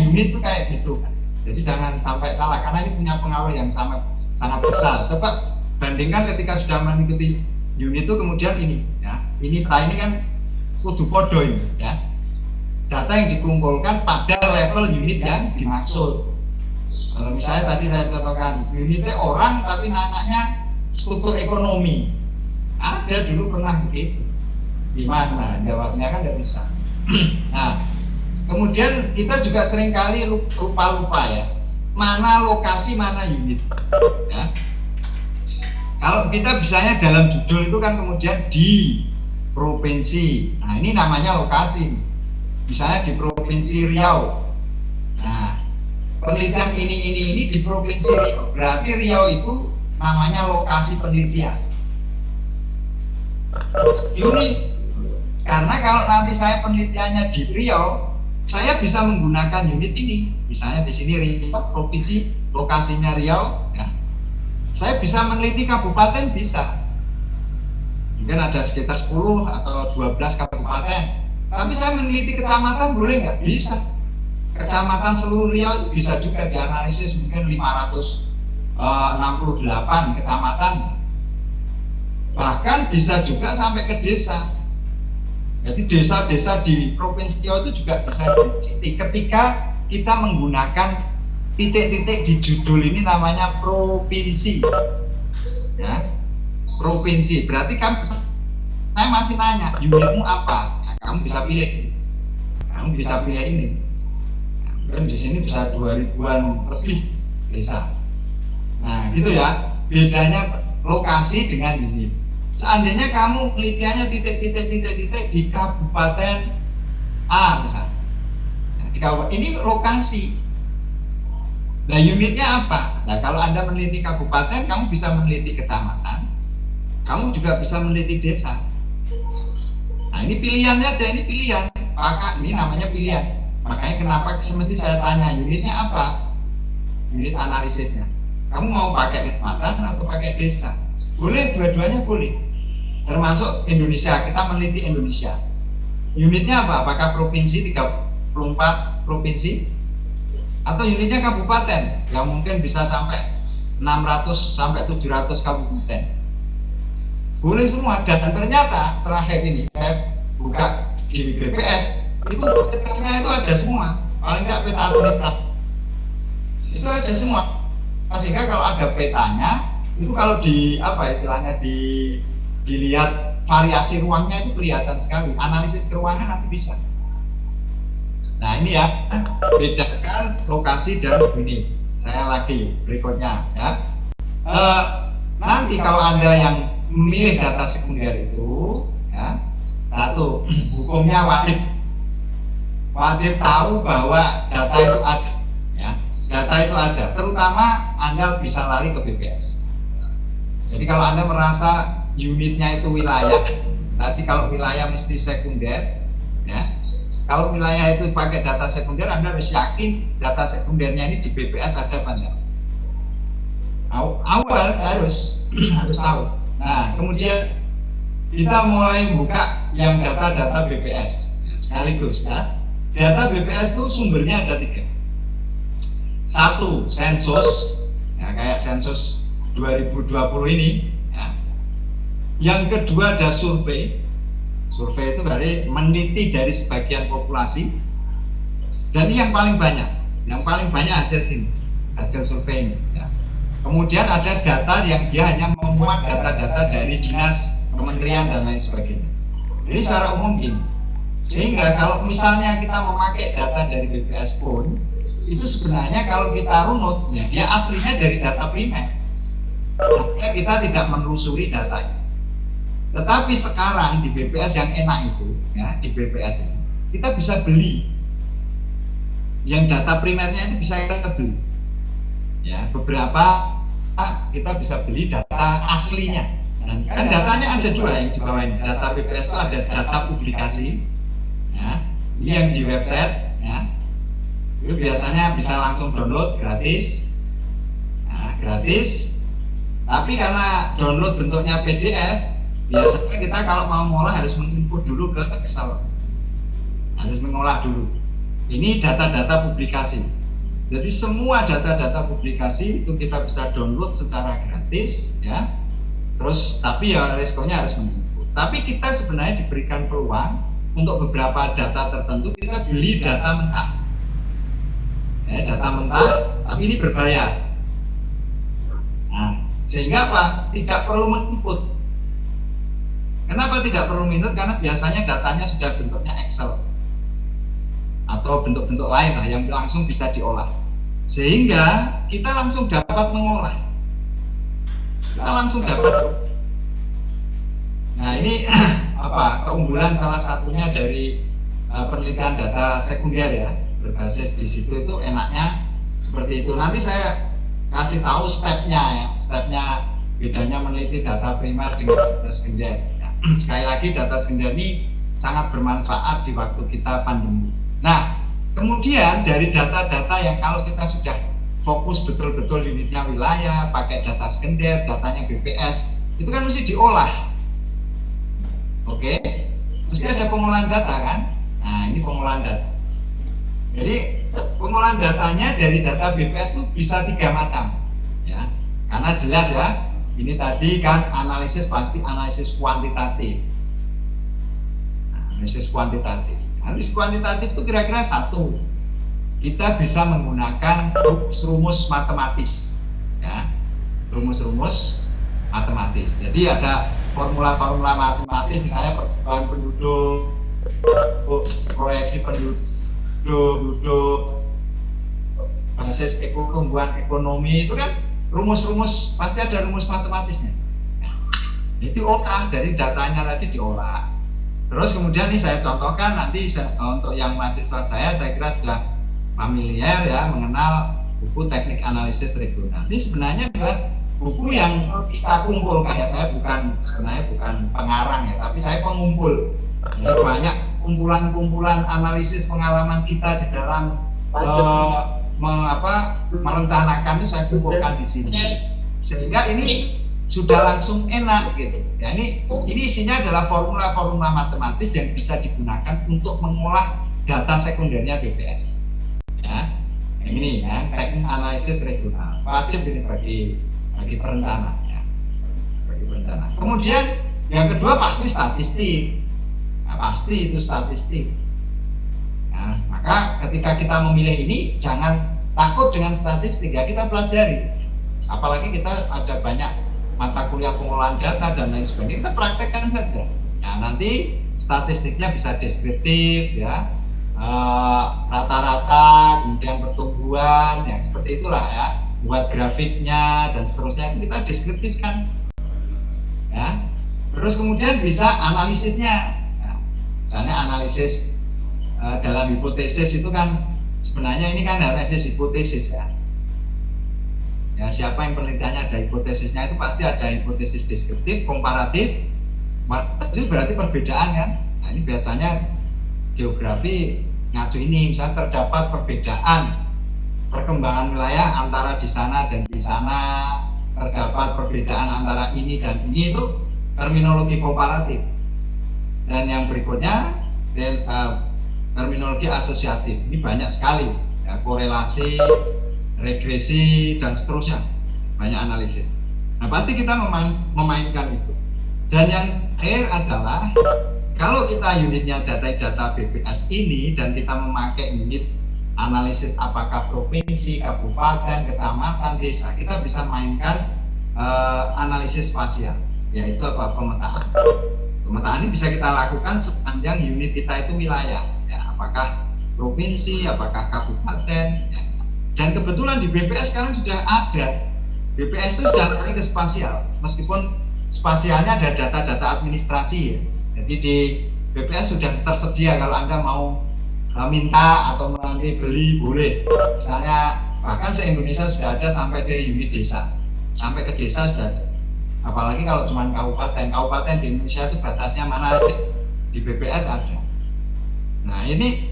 unit itu kayak gitu. Jadi jangan sampai salah karena ini punya pengaruh yang sangat besar. Coba bandingkan ketika sudah mengikuti unit itu kemudian ini, ya, ini kan kudu podo ini, ya. Data yang dikumpulkan pada level unit yang dimaksud. Kalau misalnya tadi saya contohkan unitnya orang tapi nanya struktur ekonomi, ada dulu pernah begitu. Gimana? Jawabnya kan nggak bisa. Nah. Kemudian kita juga seringkali lupa ya, mana lokasi, mana unit. Ya. Kalau kita bisanya dalam judul itu kan kemudian di provinsi. Nah ini namanya lokasi. Misalnya di provinsi Riau. Nah penelitian ini di provinsi Riau. Berarti Riau itu namanya lokasi penelitian. Unit. Karena kalau nanti saya penelitiannya di Riau, saya bisa menggunakan unit ini, misalnya di sini Riau, provinsi, lokasinya Riau, ya. Saya bisa meneliti kabupaten bisa, mungkin ada sekitar 10 atau 12 kabupaten, tapi saya meneliti kecamatan boleh nggak? Bisa. Kecamatan seluruh Riau bisa juga dianalisis, mungkin 568 kecamatan, bahkan bisa juga sampai ke desa. Jadi desa-desa di Provinsi Riau itu juga bisa diteliti ketika kita menggunakan titik-titik di judul ini namanya provinsi. Ya, provinsi. Berarti kan saya masih nanya, unitmu apa? Nah, kamu bisa pilih. Kamu bisa pilih ini. Dan di sini bisa 2000-an lebih desa. Nah, gitu ya. Bedanya lokasi dengan unit. Seandainya kamu penelitiannya titik-titik di kabupaten A misalnya, di kabupaten ini lokasi. Nah unitnya apa? Nah kalau Anda meneliti kabupaten, kamu bisa meneliti kecamatan, kamu juga bisa meneliti desa. Nah ini pilihannya aja, ini pilihan. Maka ini namanya pilihan. Makanya kenapa semesti saya tanya unitnya apa? Unit analisisnya. Kamu mau pakai kecamatan atau pakai desa? Boleh, dua-duanya boleh. Termasuk Indonesia, kita meneliti Indonesia. Unitnya apa? Apakah provinsi 34 provinsi? Atau unitnya kabupaten? Yang mungkin bisa sampai 600 sampai 700 kabupaten. Boleh semua. Dan ternyata terakhir ini saya buka di BPS, itu petanya itu ada semua. Paling tidak peta administrasi. Itu ada semua. Sehingga kalau ada petanya, itu kalau di apa istilahnya dilihat variasi ruangnya itu kelihatan sekali. Analisis keruangan nanti bisa. Nah ini ya, bedakan lokasi dan ini. Saya lagi berikutnya ya. Nanti kalau Anda yang memilih data sekunder itu ya, satu, hukumnya wajib tahu bahwa data itu ada ya. Data itu ada, terutama Anda bisa lari ke BPS. Jadi kalau Anda merasa unitnya itu wilayah, tadi kalau wilayah mesti sekunder, ya. Kalau wilayah itu pakai data sekunder, Anda harus yakin data sekundernya ini di BPS ada apa enggak. Awal harus tahu. Nah, kemudian kita mulai buka yang data-data BPS sekaligus, ya. Data BPS itu sumbernya ada 3. Satu, sensus, ya, kayak sensus 2020 ini ya. Yang kedua ada survei. Survei itu berarti meneliti dari sebagian populasi. Dan ini yang paling banyak hasil sini, hasil survei ini ya. Kemudian ada data yang dia hanya memuat data-data dari dinas, kementerian dan lain sebagainya. Jadi secara umum gini. Sehingga kalau misalnya kita memakai data dari BPS pun, itu sebenarnya kalau kita runut, ya, dia aslinya dari data primer. Nah, kita tidak menelusuri datanya. Tetapi sekarang di BPS yang enak itu, ya, di BPS ini kita bisa beli. Yang data primernya itu bisa kita beli. Ya, beberapa kita bisa beli data aslinya. Kan datanya ada dua yang di bawah ini. Data BPS itu ada data publikasi. Ya, ini yang di website. Ya, itu biasanya bisa langsung download gratis. Nah, gratis. Tapi karena download bentuknya PDF, biasanya kita kalau mau ngolah harus menginput dulu ke Excel. Harus mengolah dulu. Ini data-data publikasi. Jadi semua data-data publikasi itu kita bisa download secara gratis, ya. Terus tapi ya resikonya harus menginput. Tapi kita sebenarnya diberikan peluang untuk beberapa data tertentu kita beli data mentah. Ya, data mentah, tapi ini berbayar. Nah, sehingga apa? Tidak perlu menginput. Kenapa tidak perlu menginput? Karena biasanya datanya sudah bentuknya Excel atau bentuk-bentuk lain lah yang langsung bisa diolah, sehingga kita langsung dapat mengolah. Kita langsung dapat. Nah, ini apa keunggulan salah satunya dari penelitian data sekunder ya, berbasis di situ itu enaknya seperti itu. Nanti saya kasih tahu stepnya ya, stepnya bedanya meneliti data primer dengan data sekunder. Ya. Sekali lagi data sekunder ini sangat bermanfaat di waktu kita pandemi. Nah, kemudian dari data-data yang kalau kita sudah fokus betul-betul unitnya wilayah, pakai data sekunder, datanya BPS, itu kan mesti diolah. Oke, mesti ada pengolahan data kan? Nah, ini pengolahan data. Jadi pengolahan datanya dari data BPS itu bisa 3 macam, ya. Karena jelas ya, ini tadi kan analisis pasti analisis kuantitatif. Nah, analisis kuantitatif. Analisis kuantitatif itu kira-kira satu, kita bisa menggunakan rumus matematis, ya, rumus-rumus matematis. Jadi ada formula-formula matematis, misalnya pertumbuhan penduduk, proyeksi penduduk, basis pertumbuhan ekonomi, itu kan rumus-rumus, pasti ada rumus matematisnya. Itu olah dari datanya tadi diolah. Terus kemudian ini saya contohkan nanti untuk yang mahasiswa saya kira sudah familiar ya mengenal buku teknik analisis regional. Ini sebenarnya adalah buku yang kita kumpulkan ya, saya sebenarnya bukan pengarang ya, tapi saya pengumpul. Jadi banyak kumpulan-kumpulan analisis pengalaman kita di dalam merencanakan itu saya kumpulkan di sini. Sehingga ini sudah langsung enak gitu. Ya, ini isinya adalah formula-formula matematis yang bisa digunakan untuk mengolah data sekundernya BPS. Ya, ini ya teknik analisis regional. Wajib ini bagi perencana. Ya, bagi perencana. Kemudian yang kedua pasti statistik. Nah, pasti itu statistik. Nah, maka ketika kita memilih ini jangan takut dengan statistik ya, kita pelajari. Apalagi kita ada banyak mata kuliah pengolahan data dan lain sebagainya, kita praktekkan saja. Nah, nanti statistiknya bisa deskriptif ya, rata-rata, kemudian pertumbuhan, ya seperti itulah ya, buat grafiknya dan seterusnya itu kita deskriptifkan. Ya, terus kemudian bisa analisisnya. Ya, misalnya analisis dalam hipotesis itu kan sebenarnya ini kan analisis hipotesis ya. Ya, siapa yang penelitiannya ada hipotesisnya itu pasti ada hipotesis deskriptif, komparatif. Itu berarti perbedaan kan. Nah, ini biasanya geografi ngacu ini, misalnya terdapat perbedaan perkembangan wilayah antara di sana dan di sana, terdapat perbedaan antara ini dan ini, itu terminologi komparatif. Dan yang berikutnya terminologi asosiatif. Ini banyak sekali ya, korelasi, regresi dan seterusnya, banyak analisis. Nah, pasti kita memainkan itu. Dan yang terakhir adalah kalau kita unitnya data BPS ini dan kita memakai unit analisis apakah provinsi, kabupaten, kecamatan, desa, kita bisa mainkan analisis spasial, yaitu apa? Pemetaan. Pemetaan ini bisa kita lakukan sepanjang unit kita itu wilayah, ya, apakah provinsi, apakah kabupaten, ya. Dan kebetulan di BPS sekarang sudah ada. BPS itu sudah lari ke spasial, meskipun spasialnya ada data-data administrasi ya. Jadi di BPS sudah tersedia kalau Anda mau minta atau nanti beli boleh. Misalnya bahkan se-Indonesia sudah ada sampai di unit desa, sampai ke desa sudah ada. Apalagi kalau cuma kabupaten di Indonesia itu batasnya mana aja, di BPS ada. Nah ini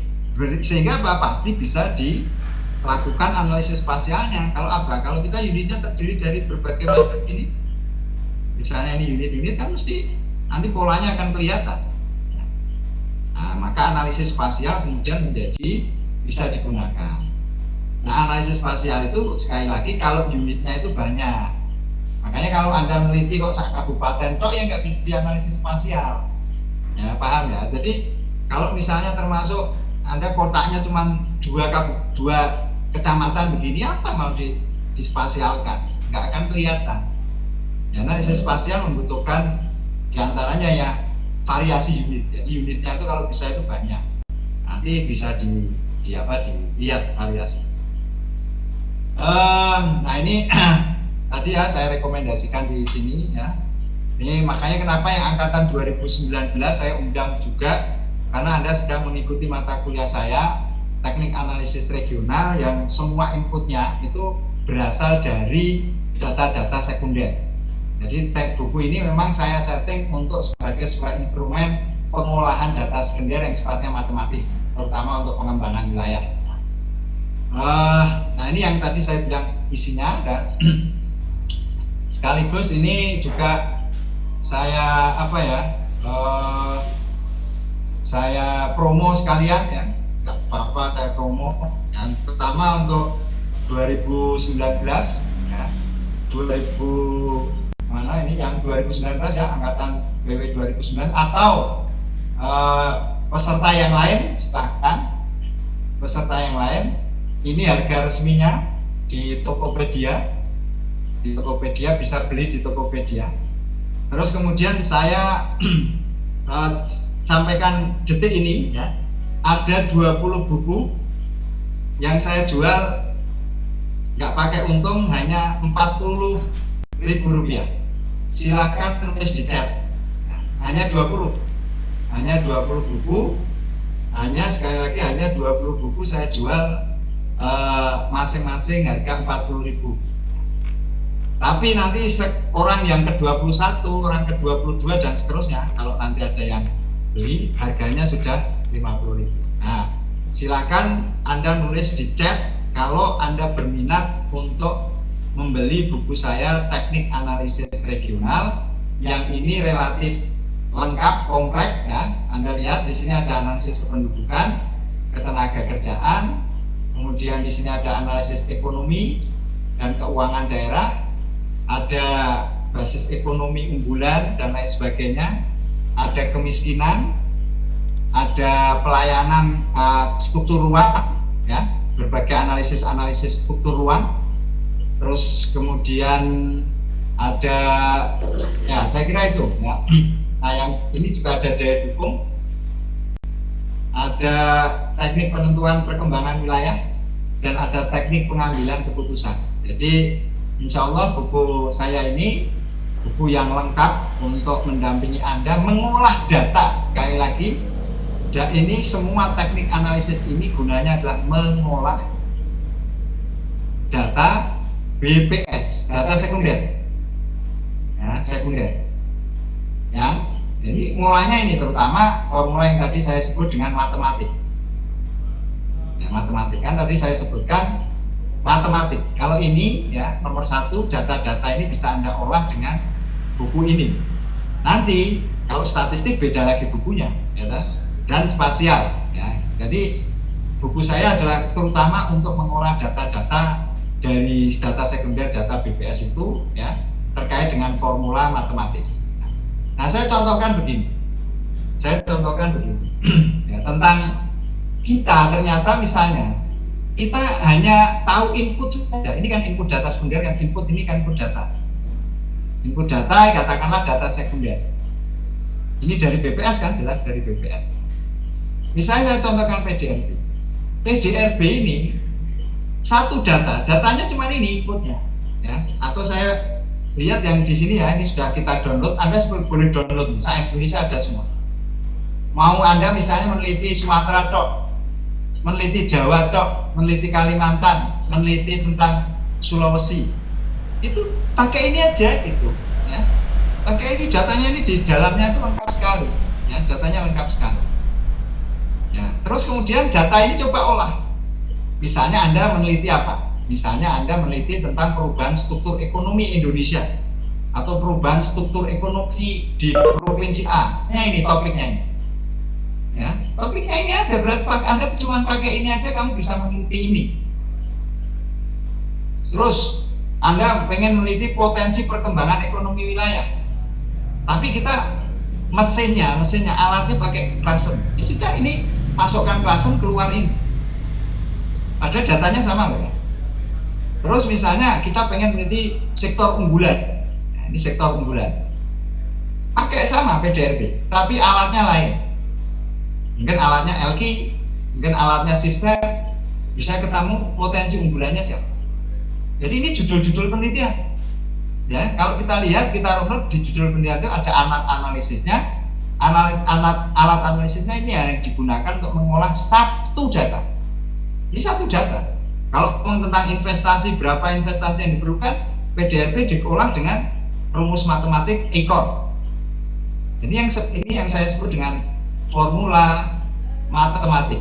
sehingga pasti bisa dilakukan analisis spasialnya. Kalau kita unitnya terdiri dari berbagai macam ini, misalnya ini unit-unit kan mesti nanti polanya akan kelihatan. Nah, maka analisis spasial kemudian bisa digunakan. Nah, analisis spasial itu sekali lagi kalau unitnya itu banyak. Makanya kalau Anda meneliti kok sak kabupaten tok ya nggak bisa dianalisis spasial. Ya, paham ya? Jadi kalau misalnya termasuk Anda kotaknya cuma dua kecamatan begini, apa mau dispasialkan? Nggak akan kelihatan. Ya, analisis spasial membutuhkan diantaranya ya variasi unit. Jadi unitnya itu kalau bisa itu banyak. Nanti bisa dilihat variasi. Nah ini tadi ya saya rekomendasikan di sini ya. Ini makanya kenapa yang angkatan 2019 saya undang juga, karena Anda sedang mengikuti mata kuliah saya teknik analisis regional yang semua inputnya itu berasal dari data-data sekunder. Jadi buku ini memang saya setting untuk sebagai sebuah instrumen pengolahan data sekunder yang sifatnya matematis, terutama untuk pengembangan wilayah. Nah ini yang tadi saya bilang isinya, dan sekaligus ini juga saya saya promo sekalian ya, nggak apa-apa saya promo. Yang pertama untuk 2019 ya, yang 2019 ya, angkatan BW 2019 atau peserta yang lain, silahkan peserta yang lain. Ini harga resminya di Tokopedia. Di Tokopedia bisa beli di Tokopedia. Terus kemudian saya sampaikan detik ini ya, ada 20 buku yang saya jual nggak pakai untung, hanya Rp40.000. Silakan tulis di chat. Hanya 20 buku, sekali lagi hanya 20 buku saya jual masing-masing harga 40.000. Tapi nanti orang yang ke-21, orang ke-22 dan seterusnya, kalau nanti ada yang beli, harganya sudah 50.000. Nah, silakan Anda nulis di chat kalau Anda berminat untuk membeli buku saya teknik analisis regional, yang ini relatif lengkap, kompleks ya. Anda lihat di sini ada analisis kependudukan, ketenagakerjaan, kemudian di sini ada analisis ekonomi dan keuangan daerah, ada basis ekonomi unggulan dan lain sebagainya, ada kemiskinan, ada pelayanan struktur ruang ya, berbagai analisis struktur ruang. Terus kemudian ada ya, saya kira itu ya. Nah yang ini juga ada daya dukung, ada teknik penentuan perkembangan wilayah, dan ada teknik pengambilan keputusan. Jadi insya Allah buku saya ini buku yang lengkap untuk mendampingi Anda mengolah data. Sekali lagi, dan ini semua teknik analisis ini gunanya adalah mengolah data BPS, data sekunder ya, ya. Jadi mulanya ini terutama formula yang tadi saya sebut dengan matematik ya, matematik kan tadi saya sebutkan matematik. Kalau ini ya nomor 1, data-data ini bisa Anda olah dengan buku ini. Nanti kalau statistik beda lagi bukunya ya, dan spasial ya. Jadi buku saya adalah terutama untuk mengolah data-data dari data sekunder, data BPS itu ya, terkait dengan formula matematis. Nah, saya contohkan begini ya, tentang kita ternyata misalnya kita hanya tahu input saja. Ini kan input data sekunder, kan input ini kan input data katakanlah data sekunder. Ini dari BPS kan, jelas dari BPS. Misalnya saya contohkan PDRB ini satu datanya cuma ini inputnya ya, atau saya lihat yang di sini ya, ini sudah kita download. Anda boleh download, misalnya Indonesia ada semua. Mau Anda misalnya meneliti Sumatera tok, meneliti Jawa tok, meneliti Kalimantan, meneliti tentang Sulawesi, itu pakai ini aja gitu ya. Pakai ini, datanya ini di dalamnya itu lengkap sekali ya, datanya lengkap sekali ya. Terus kemudian data ini coba olah. Misalnya Anda meneliti apa? Misalnya Anda meneliti tentang perubahan struktur ekonomi Indonesia atau perubahan struktur ekonomi di provinsi A. Nah, ini topiknya ini. Ya, topiknya ini aja, berarti Anda cuma pakai ini aja kamu bisa meneliti ini. Terus Anda pengen meneliti potensi perkembangan ekonomi wilayah, tapi kita mesinnya alatnya pakai Klassen. Ya sudah, ini masukkan Klassen, keluar ini. Ada datanya sama loh. Terus misalnya kita pengen meneliti sektor unggulan. Nah, ini sektor unggulan. Pakai sama PDRB, tapi alatnya lain. Mungkin alatnya LQ, mungkin alatnya SIFSET, bisa ketemu potensi unggulannya siapa. Jadi ini judul-judul penelitian. Ya, kalau kita lihat, kita runut di judul penelitian itu ada alat analisisnya. Alat analisisnya ini yang digunakan untuk mengolah satu data. Ini satu data. Kalau ngomong tentang investasi, berapa investasi yang diperlukan, PDRB diolah dengan rumus matematik ekor. Ini yang saya sebut dengan formula matematik,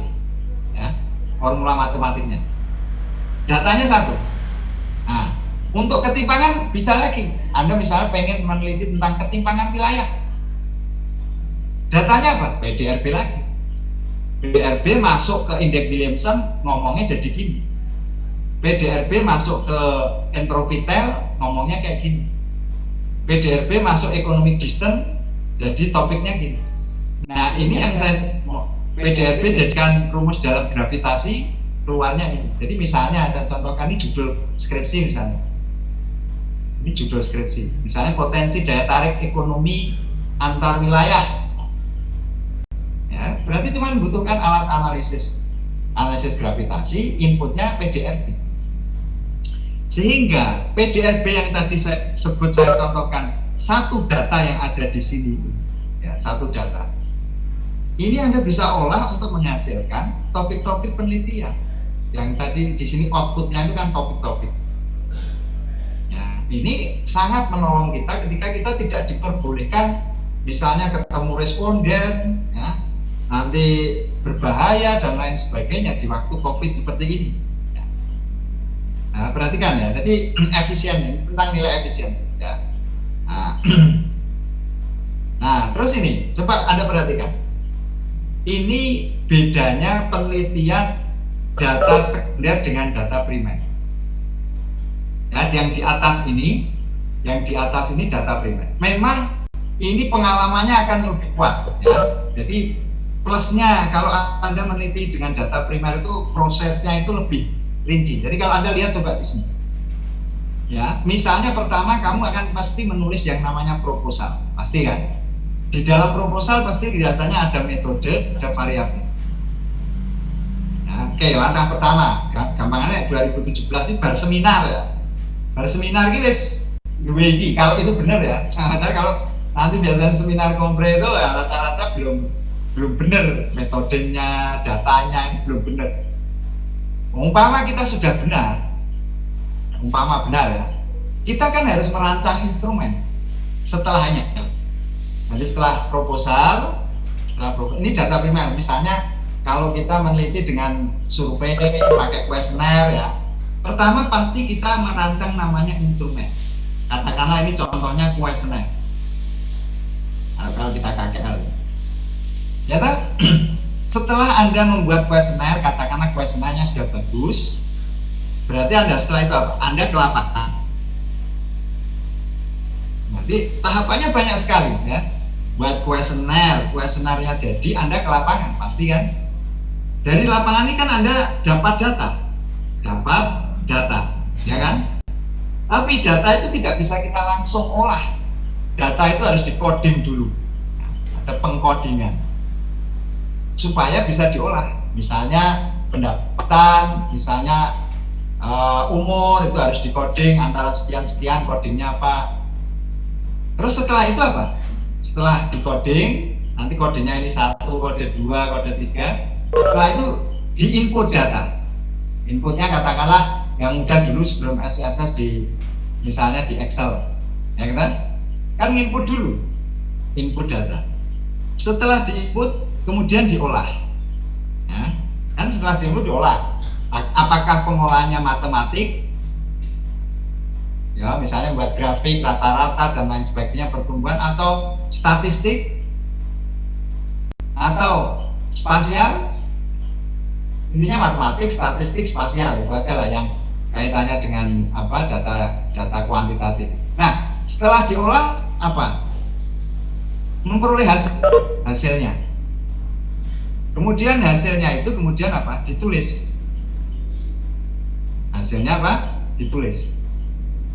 ya, formula matematiknya. Datanya satu. Nah, untuk ketimpangan bisa lagi. Anda misalnya pengen meneliti tentang ketimpangan wilayah. Datanya apa? PDRB lagi. PDRB masuk ke indeks Williamson, ngomongnya jadi gini. PDRB masuk ke entropi tel, ngomongnya kayak gini. PDRB masuk economic distance, jadi topiknya gini. Nah, ini yang saya PDRB jadikan rumus dalam gravitasi, keluarnya ini. Jadi misalnya saya contohkan, ini judul skripsi misalnya. Ini judul skripsi. Misalnya potensi daya tarik ekonomi antar wilayah. Ya, berarti cuma membutuhkan alat analisis gravitasi, inputnya PDRB. Sehingga PDRB yang tadi saya contohkan, satu data yang ada di sini, ya, satu data. Ini Anda bisa olah untuk menghasilkan topik-topik penelitian. Yang tadi di sini outputnya itu kan topik-topik. Ya, ini sangat menolong kita ketika kita tidak diperbolehkan, misalnya ketemu responden, ya, nanti berbahaya dan lain sebagainya di waktu COVID seperti ini. Nah, perhatikan ya, jadi efisien, tentang nilai efisiensi ya. Nah, terus ini coba Anda perhatikan, ini bedanya penelitian data sekunder dengan data primer ya. Yang di atas ini data primer. Memang ini pengalamannya akan lebih kuat ya. Jadi plusnya kalau Anda meneliti dengan data primer itu prosesnya itu lebih rinci. Jadi kalau Anda lihat coba di sini. Ya, misalnya pertama kamu akan pasti menulis yang namanya proposal. Pasti kan? Di dalam proposal pasti biasanya ada metode, ada variabel. Ya, oke, langkah pertama, gampangannya 2017 ini bar seminar ya. Bar seminar ini wis duwe iki, kalau itu benar ya. Karena kalau nanti biasanya seminar kompre itu ya rata-rata belum benar metodenya, datanya ini belum benar. Umpama kita sudah benar, ya, kita kan harus merancang instrumen setelahnya. Jadi setelah proposal, ini data primer. Misalnya kalau kita meneliti dengan survei pakai kuesioner ya, pertama pasti kita merancang namanya instrumen. Katakanlah ini contohnya kuesioner. Nah, kalau kita KKL, ya kan? Setelah Anda membuat kuesioner, katakanlah kuesionernya sudah bagus, berarti Anda setelah itu apa? Anda ke lapangan. Nanti tahapannya banyak sekali ya. Buat kuesionernya jadi, Anda ke lapangan, pasti kan? Dari lapangan ini kan Anda dapat data, ya kan? Tapi data itu tidak bisa kita langsung olah. Data itu harus dikoding dulu. Ada pengkodingan supaya bisa diolah, misalnya pendapatan, misalnya umur itu harus dikoding antara sekian-sekian, kodingnya apa, Terus setelah itu apa? Setelah di-coding, nanti kodenya ini 1, kode 2, kode 3. Setelah itu di-input data. Inputnya katakanlah yang mudah dulu sebelum SPSS misalnya di Excel. Ya kan input dulu. Input data. Setelah di-input, kemudian diolah. Ya, kan setelah di-input diolah. Apakah pengolahannya matematik? Ya, misalnya buat grafik, rata-rata dan lain sebagainya pertumbuhan, atau statistik, atau spasial. Intinya matematik, statistik, spasial itu aja lah yang kaitannya dengan data kuantitatif. Nah, setelah diolah apa? Memperoleh hasilnya. Kemudian hasilnya itu kemudian apa? Ditulis. Hasilnya apa? Ditulis.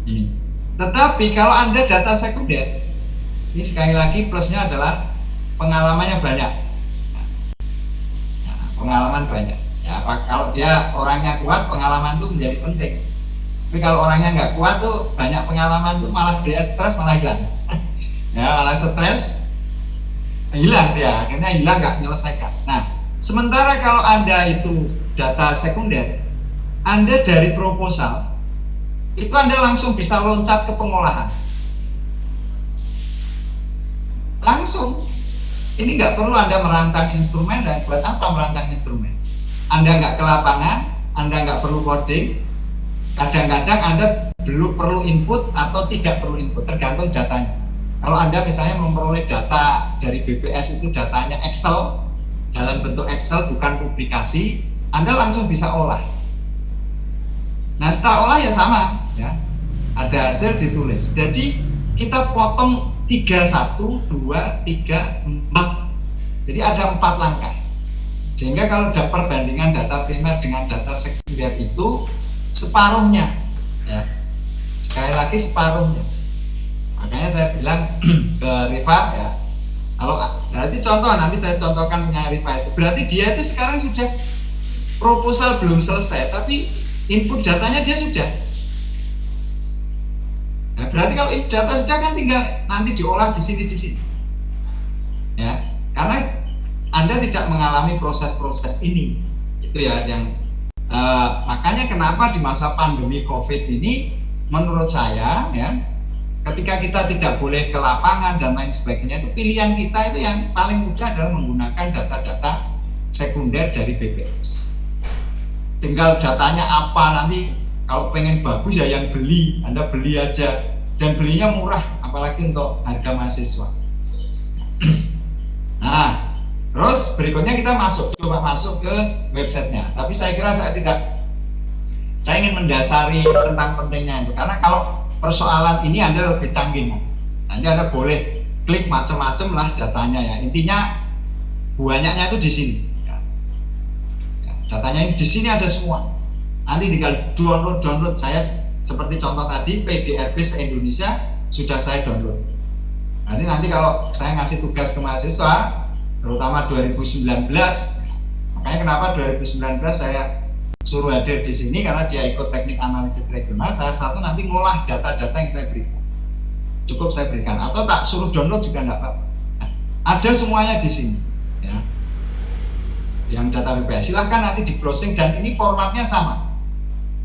Ini. Tetapi kalau Anda data sekunder, ini sekali lagi plusnya adalah pengalamannya banyak. Nah, pengalaman banyak. Ya, kalau dia orangnya kuat, pengalaman itu menjadi penting. Tapi kalau orangnya nggak kuat tuh banyak pengalaman tuh malah dia stres, malah hilang. Ya, malah stres, hilang dia, akhirnya hilang nggak menyelesaikan. Nah, sementara kalau Anda itu data sekunder, Anda dari proposal itu Anda langsung bisa loncat ke pengolahan. Langsung. Ini nggak perlu Anda merancang instrumen, dan buat apa merancang instrumen? Anda nggak ke lapangan, Anda nggak perlu coding. Kadang-kadang Anda belum perlu input atau tidak perlu input, tergantung datanya. Kalau Anda misalnya memperoleh data dari BPS itu datanya Excel, dalam bentuk Excel bukan publikasi, Anda langsung bisa olah. Nah, setelah olah ya sama, ya. Ada hasil ditulis. Jadi kita potong 3, 1, 2, 3, 4. Jadi ada 4 langkah. Sehingga kalau ada perbandingan data primer dengan data sekunder itu separuhnya, ya. Sekali lagi separuhnya. Makanya saya bilang ke Rifa, ya. Kalau berarti contoh, nanti saya contohkan punya Rifa itu. Berarti dia itu sekarang sudah proposal belum selesai, tapi input datanya dia sudah. Nah, berarti kalau input data sudah kan tinggal nanti diolah di sini. Ya, karena Anda tidak mengalami proses-proses ini. Itu ya yang makanya kenapa di masa pandemi Covid ini menurut saya, ya, ketika kita tidak boleh ke lapangan dan lain sebagainya, itu pilihan kita itu yang paling mudah adalah menggunakan data-data sekunder dari BPS. Tinggal datanya apa, nanti kalau pengen bagus ya yang beli, Anda beli aja, dan belinya murah, apalagi untuk harga mahasiswa. Nah, terus berikutnya kita coba masuk ke websitenya. Tapi saya kira saya ingin mendasari tentang pentingnya itu, karena kalau persoalan ini Anda lebih canggih, nanti Anda boleh klik macam-macam lah datanya, ya. Intinya banyaknya itu di sini. Datanya ini di sini ada semua. Nanti tinggal download. Saya seperti contoh tadi PDRB se-Indonesia sudah saya download. Nanti kalau saya ngasih tugas ke mahasiswa, terutama 2019, makanya kenapa 2019 saya suruh hadir di sini, karena dia ikut teknik analisis regional. Saya satu nanti ngolah data-data yang saya berikan. Cukup saya berikan, atau tak suruh download juga enggak apa-apa. Ada semuanya di sini. Ya. Yang data BPS silahkan nanti di browsing, dan ini formatnya sama,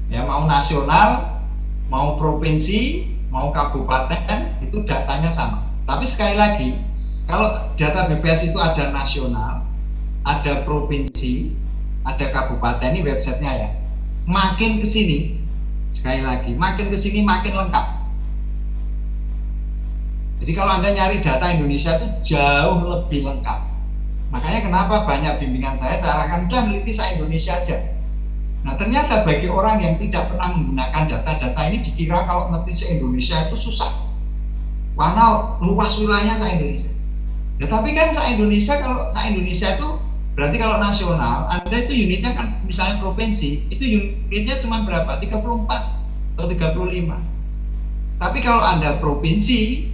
ya, mau nasional, mau provinsi, mau kabupaten, itu datanya sama. Tapi sekali lagi, kalau data BPS itu ada nasional, ada provinsi, ada kabupaten, ini websitenya, ya. Makin ke sini, sekali lagi, makin ke sini makin lengkap. Jadi kalau Anda nyari data Indonesia itu jauh lebih lengkap. Makanya kenapa banyak bimbingan saya arahkan udah meneliti se-Indonesia aja. Nah, ternyata bagi orang yang tidak pernah menggunakan data-data ini, dikira kalau meneliti se-Indonesia itu susah, karena luas wilayahnya se-Indonesia. Ya, tapi kan se-Indonesia, kalau se-Indonesia itu berarti kalau nasional, Anda itu unitnya kan misalnya provinsi, itu unitnya cuma berapa? 34 atau 35. Tapi kalau Anda provinsi,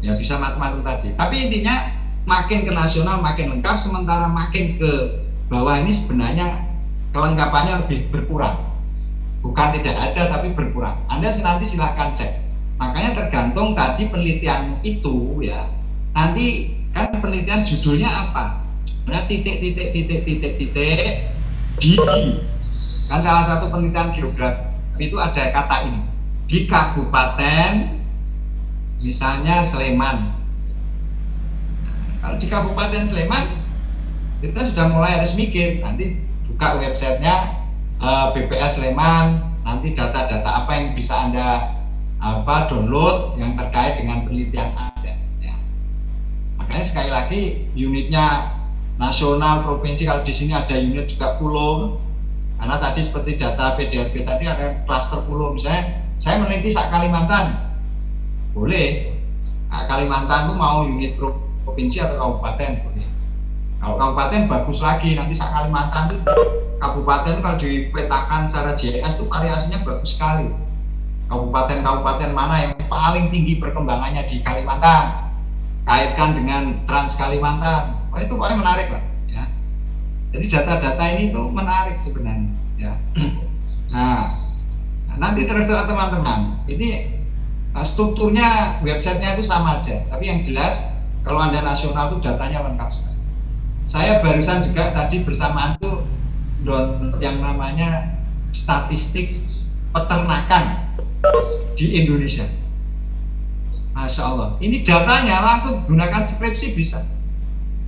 ya bisa macam-macam tadi. Tapi intinya makin ke nasional makin lengkap, sementara makin ke bawah ini sebenarnya kelengkapannya lebih berkurang. Bukan tidak ada, tapi berkurang. Anda nanti silahkan cek. Makanya tergantung tadi tadi penelitian itu ya, nanti kan penelitian judulnya apa? Sebenarnya titik di, kan salah satu penelitian geografi itu ada kata ini, di kabupaten misalnya Sleman. Kalau di Kabupaten Sleman kita sudah mulai harus mikir, nanti buka websitenya BPS Sleman, nanti data-data apa yang bisa Anda download yang terkait dengan penelitian Anda ya. Makanya sekali lagi unitnya nasional, provinsi, kalau di sini ada unit juga pulau, karena tadi seperti data PDRB tadi ada klaster pulau, misalnya saya meneliti Kalimantan boleh, Kalimantan tuh mau unit provinsi atau kabupaten boleh. Kalau kabupaten bagus lagi, nanti Kalimantan tuh kabupaten kalau dipetakan secara GIS tuh variasinya bagus sekali. Kabupaten-kabupaten mana yang paling tinggi perkembangannya di Kalimantan, kaitkan dengan Trans Kalimantan, itu paling menarik lah ya. Jadi data-data ini tuh menarik sebenarnya ya. Nah, nanti terserah teman-teman, ini strukturnya websitenya itu sama aja, tapi yang jelas kalau Anda nasional tuh datanya lengkap sekali. Saya barusan juga tadi bersamaan tuh download yang namanya statistik peternakan di Indonesia. Masya Allah, ini datanya langsung gunakan skripsi bisa.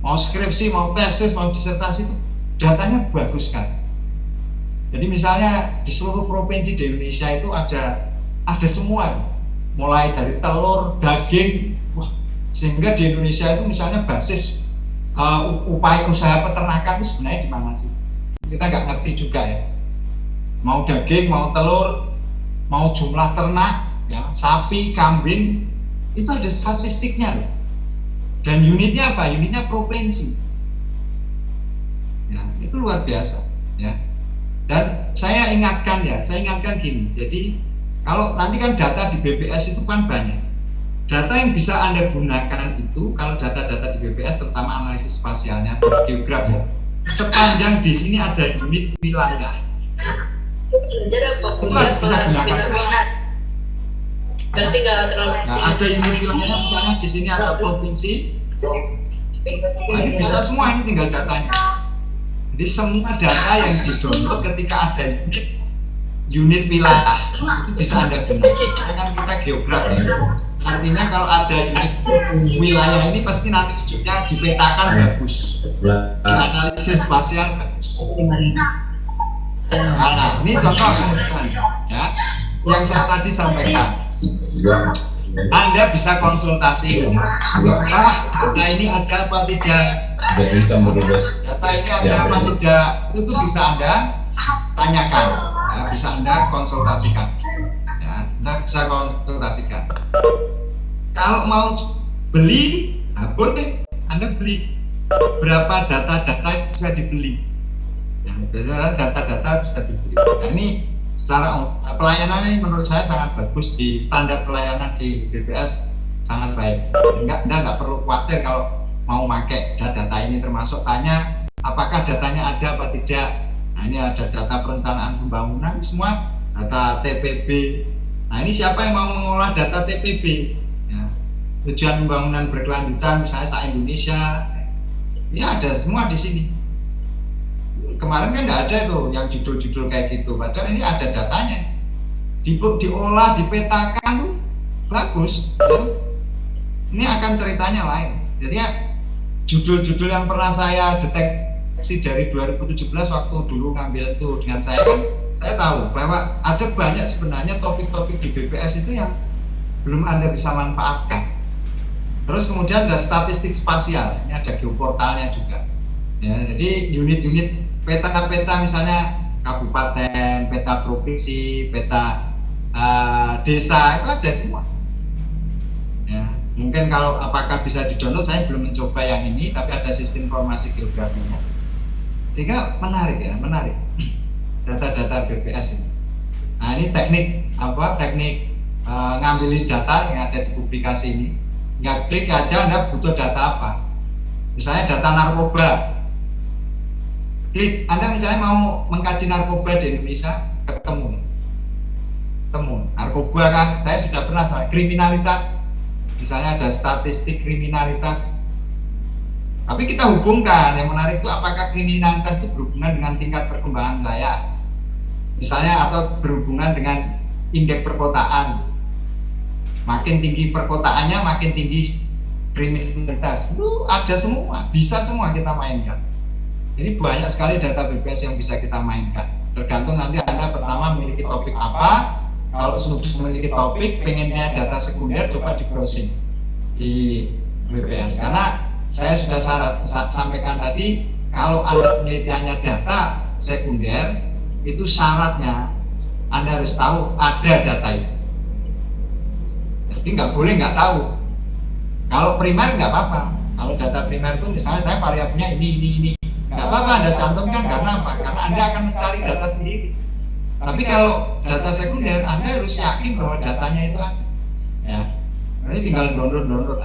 Mau skripsi, mau tesis, mau disertasi, itu datanya bagus sekali. Jadi misalnya di seluruh provinsi di Indonesia itu ada semua, mulai dari telur, daging, sehingga di Indonesia itu misalnya basis upaya usaha peternakan itu sebenarnya di mana sih? Kita nggak ngerti juga ya. Mau daging, mau telur, mau jumlah ternak, ya, sapi, kambing, itu ada statistiknya loh. Dan unitnya apa? Unitnya provinsi. Ya, itu luar biasa. Ya. Dan saya ingatkan gini. Jadi kalau nanti kan data di BPS itu kan banyak. Data yang bisa Anda gunakan itu kalau data-data di BPS, terutama analisis spasialnya, geografi. Sepanjang di sini ada unit wilayah. Itu bisa gunakan. Berarti nggak terlalu. Nah, ada unit wilayahnya, misalnya di sini ada provinsi. Nah, ini bisa semua, ini tinggal datanya. Jadi semua data yang di-download ketika ada unit wilayah itu bisa Anda gunakan. Kan kita geografi. Artinya kalau ada unit wilayah ini pasti nanti ujungnya dipetakan bagus. Analisis spasial bagus. Nah, ini contoh ya, yang saya tadi sampaikan. Anda bisa konsultasi, Pak, data ini ada apa tidak? Data ini ada apa tidak? Itu bisa Anda tanyakan, ya, bisa Anda konsultasikan. Ya, Anda bisa konsultasikan. Kalau mau beli, nah boleh Anda beli. Berapa data-data yang bisa dibeli? Ya, biasanya data-data bisa dibeli. Nah, ini secara pelayanan ini menurut saya sangat bagus, di standar pelayanan di BPS sangat baik. Anda nggak perlu khawatir kalau mau pakai data ini, termasuk tanya apakah datanya ada apa tidak. Nah, ini ada data perencanaan pembangunan, semua data TPB. Nah, ini siapa yang mau mengolah data TPB? Ya, tujuan pembangunan berkelanjutan misalnya se-Indonesia, ini ada semua di sini. Kemarin kan nggak ada tuh yang judul-judul kayak gitu, padahal ini ada datanya, diolah, dipetakan tuh bagus ya. Ini akan ceritanya lain. Jadi ya, judul-judul yang pernah saya deteksi dari 2017 waktu dulu ngambil itu dengan saya, kan saya tahu bahwa ada banyak sebenarnya topik-topik di BPS itu yang belum Anda bisa manfaatkan. Terus kemudian ada statistik spasial, ini ada geoportalnya juga ya. Jadi unit-unit peta-peta misalnya kabupaten, peta provinsi, peta desa, itu ada semua ya. Mungkin kalau apakah bisa di-download, saya belum mencoba yang ini, tapi ada sistem informasi geografinya, sehingga menarik ya, menarik data-data BPS ini. Nah, ini teknik ngambilin data yang ada di publikasi ini. Nggak klik aja Anda butuh data apa, misalnya data narkoba, klik. Anda misalnya mau mengkaji narkoba di Indonesia, ketemu narkoba kan, saya sudah pernah soal kriminalitas, misalnya ada statistik kriminalitas. Tapi kita hubungkan, yang menarik itu apakah kriminalitas itu berhubungan dengan tingkat perkembangan wilayah, misalnya, atau berhubungan dengan indeks perkotaan. Makin tinggi perkotaannya, makin tinggi kriminalitas. Itu ada semua, bisa semua kita mainkan. Ini banyak sekali data BPS yang bisa kita mainkan. Tergantung nanti Anda pertama memiliki topik apa. Kalau sudah memiliki topik, pengennya data sekunder, coba di browsing di BPS. Karena saya sudah sampaikan tadi, kalau Anda penelitiannya data sekunder, itu syaratnya Anda harus tahu ada data itu. Jadi nggak boleh nggak tahu. Kalau primer nggak apa-apa. Kalau data primer itu misalnya saya variabelnya ini, nggak apa-apa Anda cantumkan. Karena apa? Karena Anda akan mencari data sendiri. Tapi kalau data sekunder, Anda harus yakin bahwa datanya itu ada. Ya, nanti tinggal download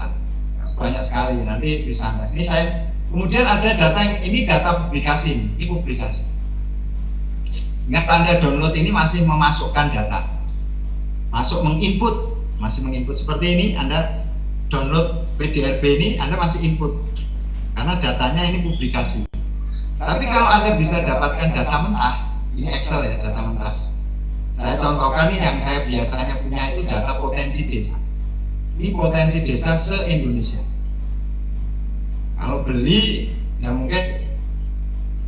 banyak sekali, nanti bisa. Ini saya kemudian ada data yang ini data publikasi, ini publikasi. Ingat Anda download ini masih memasukkan data, masih menginput seperti ini. Anda download PDRB ini, Anda masih input karena datanya ini publikasi. Tapi kalau Anda bisa dapatkan data mentah, ini Excel ya, data mentah. Saya contohkan nih yang saya biasanya punya itu data potensi desa. Ini potensi desa se-Indonesia. Kalau beli ya mungkin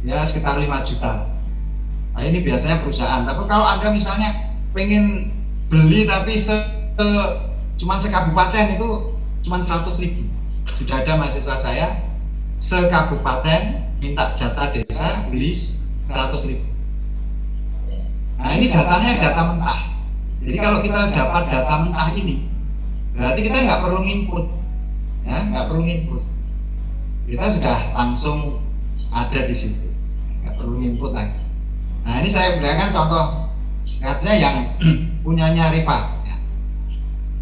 ya sekitar 5 juta. Nah, ini biasanya perusahaan. Tapi kalau Anda misalnya pengen beli tapi cuman sekabupaten itu cuman 100.000. Sudah ada mahasiswa saya sekabupaten minta data desa beli 100.000. Nah, ini datanya data mentah. Jadi kalau kita dapat data mentah ini, berarti kita nggak perlu input, ya, nggak perlu input. Kita sudah langsung ada di situ, nggak perlu input lagi. Nah, ini saya berikan contoh katanya yang punyanya Rifa, ya.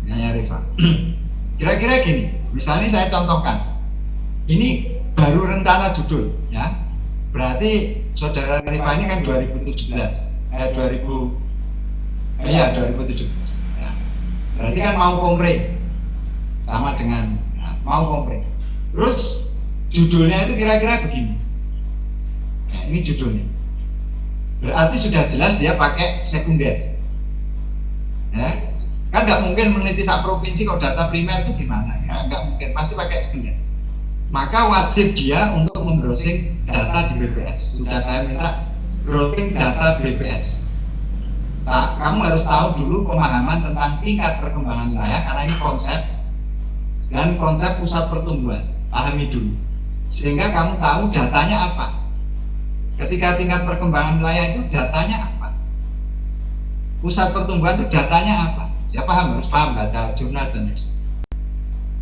Punyanya Rifa. Kira-kira gini, misalnya saya contohkan, ini baru rencana judul, ya. Berarti saudara Rifa ini kan 2017. 2017 ya. Berarti kan mau kompre sama dengan mau kompre. Terus judulnya itu kira-kira begini. Nah, ini judulnya. Berarti sudah jelas dia pakai sekunder. Ya, kan nggak mungkin meneliti sak provinsi kok data primer itu gimana? Ya, nggak mungkin, pasti pakai sekunder. Maka wajib dia untuk membrowsing data di BPS. Sudah saya minta browsing data BPS. Nah, kamu harus tahu dulu pemahaman tentang tingkat perkembangan wilayah karena ini konsep dan konsep pusat pertumbuhan. Pahami dulu sehingga kamu tahu datanya apa. Ketika tingkat perkembangan wilayah itu datanya apa, pusat pertumbuhan itu datanya apa, ya paham, harus paham, baca jurnal dan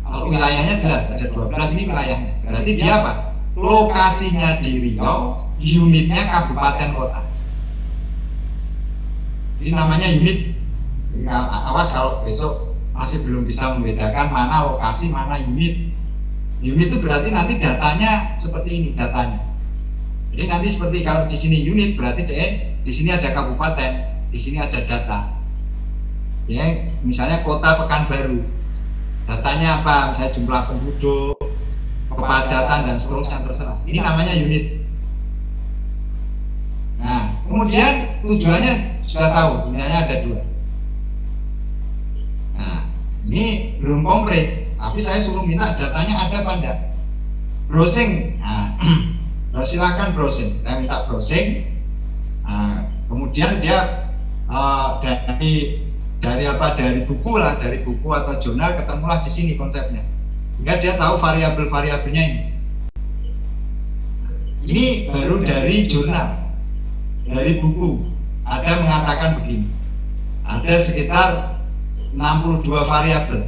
kalau wilayahnya jelas ada 12 ini wilayahnya, berarti dia apa, lokasinya di Riau, unitnya kabupaten kota. Ini namanya unit. Awas kalau besok masih belum bisa membedakan mana lokasi, mana unit. Unit itu berarti nanti datanya seperti ini datanya. Jadi nanti seperti kalau di sini unit berarti di sini ada kabupaten, di sini ada data. Ya, misalnya kota Pekanbaru. Datanya apa? Misalnya jumlah penduduk, kepadatan dan seterusnya terserah. Ini namanya unit. Nah, kemudian tujuannya sudah tahu, tujuannya ada 2. Nah, ini belum komplit, tapi saya suruh minta datanya ada apa enggak. Browsing, nah, silakan browsing. Saya minta browsing. Nah, kemudian dia dari buku lah, dari buku atau jurnal ketemulah di sini konsepnya. Sehingga dia tahu variabel-variabelnya ini. Ini baru dari jurnal. Dari buku ada mengatakan begini, ada sekitar 62 variabel.